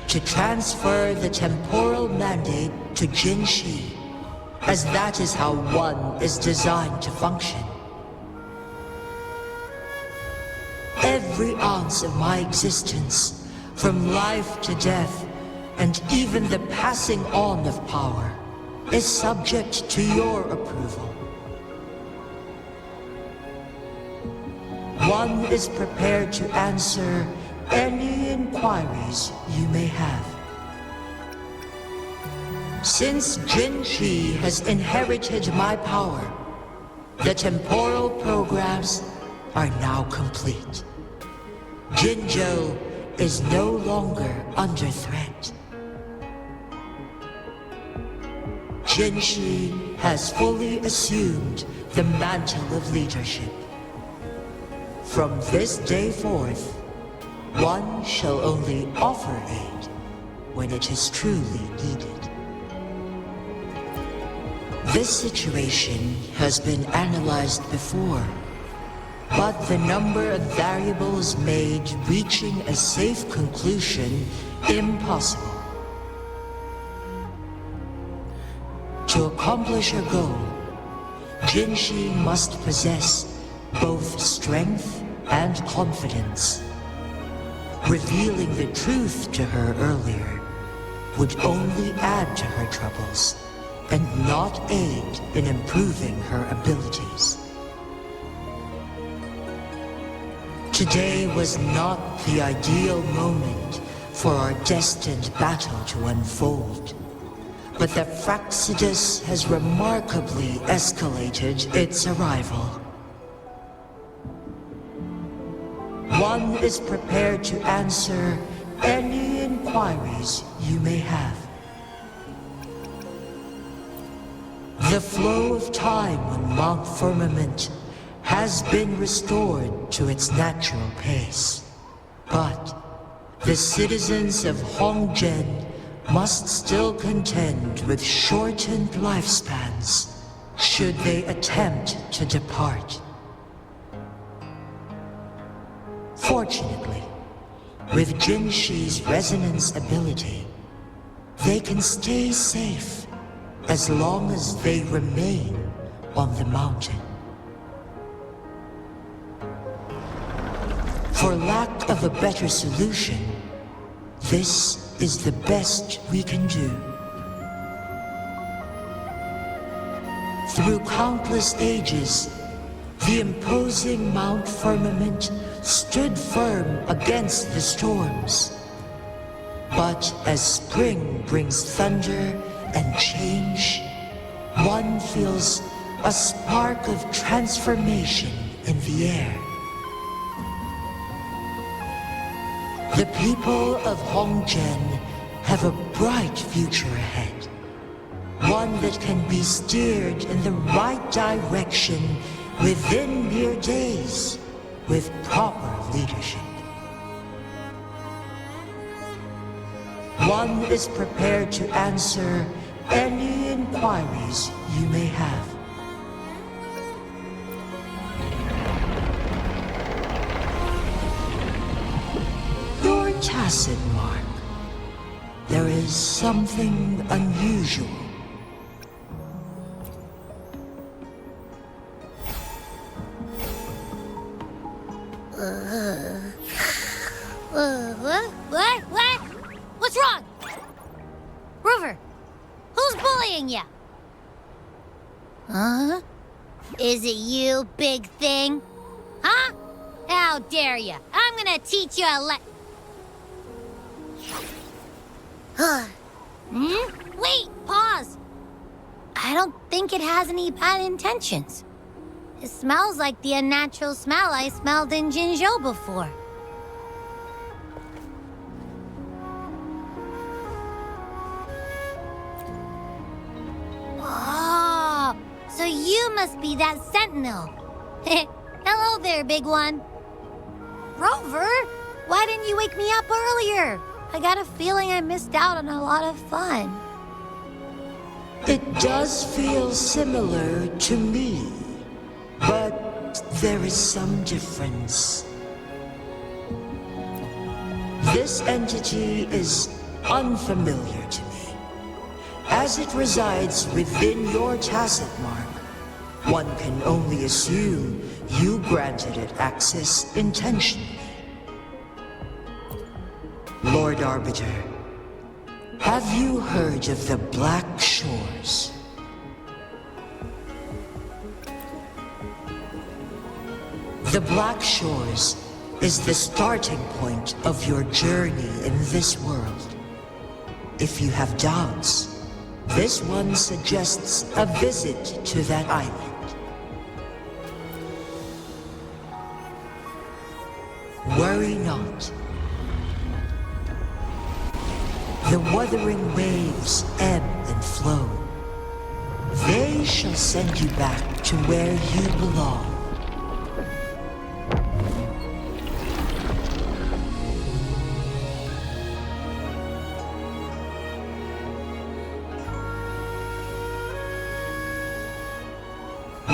to transfer the temporal mandate to Jinshi, as that is how one is designed to function. Every ounce of my existence, from life to death, and even the passing on of power, is subject to your approval. One is prepared to answer any inquiries you may have. Since Jinshi has inherited my power, the temporal programs are now complete. Jinzhou is no longer under threat. Jinshi has fully assumed the mantle of leadership. From this day forth, one shall only offer aid when it is truly needed. This situation has been analyzed before, but the number of variables made reaching a safe conclusion impossible. To accomplish her goal, Jinshi must possess both strength and confidence. Revealing the truth to her earlier would only add to her troubles and not aid in improving her abilities. Today was not the ideal moment for our destined battle to unfold, but the Fraxidus has remarkably escalated its arrival. One is prepared to answer any inquiries you may have. The flow of time on Mount Firmament has been restored to its natural pace, but the citizens of Hongzhen must still contend with shortened lifespans should they attempt to depart. Fortunately, with Jinshi's resonance ability, they can stay safe as long as they remain on the mountain. For lack of a better solution, this is the best we can do. Through countless ages, the imposing Mount Firmament stood firm against the storms. But as spring brings thunder and change, one feels a spark of transformation in the air. The people of Hongzhen have a bright future ahead. One that can be steered in the right direction within mere days with proper leadership. One is prepared to answer any inquiries you may have. Your tacit, Mark. There is something unusual. What? What's wrong? Rover, who's bullying you? Huh? Is it you, big thing? Huh? How dare you? I'm gonna teach you a Wait, pause. I don't think it has any bad intentions. It smells like the unnatural smell I smelled in Jinzhou before. Oh, so you must be that sentinel. Hello there, big one. Rover, why didn't you wake me up earlier? I got a feeling I missed out on a lot of fun. It does feel similar to me, but there is some difference. This entity is unfamiliar to me, as it resides within your tacit mark. One can only assume you granted it access intentionally. Lord Arbiter, have you heard of the Black Shores? The Black Shores is the starting point of your journey in this world. If you have doubts, this one suggests a visit to that island. Worry not. The wuthering waves ebb and flow. They shall send you back to where you belong.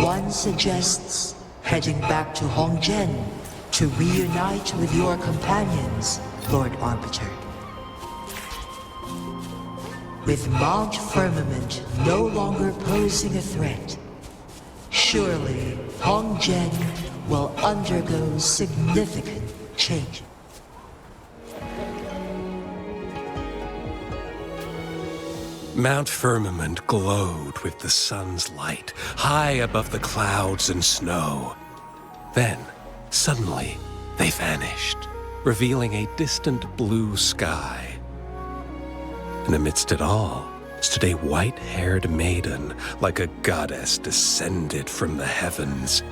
One suggests heading back to Hongzhen to reunite with your companions, Lord Arbiter. With Mount Firmament no longer posing a threat, surely Hongzhen will undergo significant change. Mount Firmament glowed with the sun's light, high above the clouds and snow. Then, suddenly, they vanished, revealing a distant blue sky. And amidst it all stood a white-haired maiden, like a goddess descended from the heavens.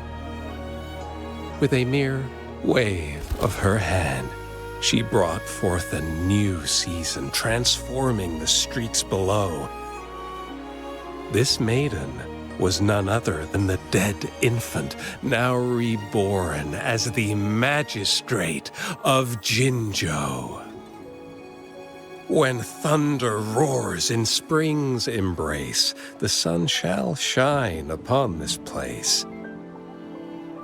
With a mere wave of her hand, she brought forth a new season, transforming the streets below. This maiden was none other than the dead infant, now reborn as the magistrate of Jinzhou. When thunder roars in spring's embrace, the sun shall shine upon this place.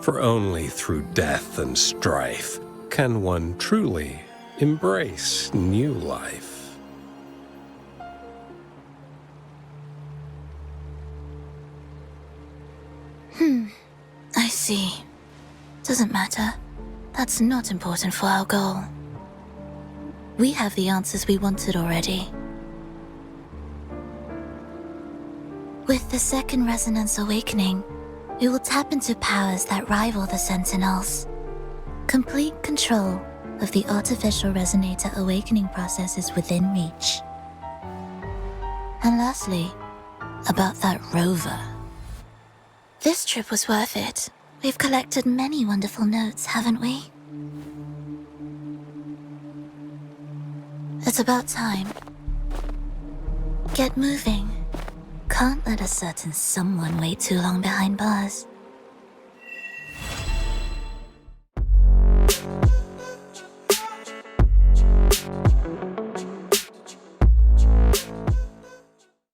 For only through death and strife can one truly embrace new life. I see. Doesn't matter. That's not important for our goal. We have the answers we wanted already. With the second resonance awakening, we will tap into powers that rival the Sentinels. Complete control of the artificial resonator awakening process is within reach. And lastly, about that rover. This trip was worth it. We've collected many wonderful notes, haven't we? It's about time. Get moving. Can't let a certain someone wait too long behind bars.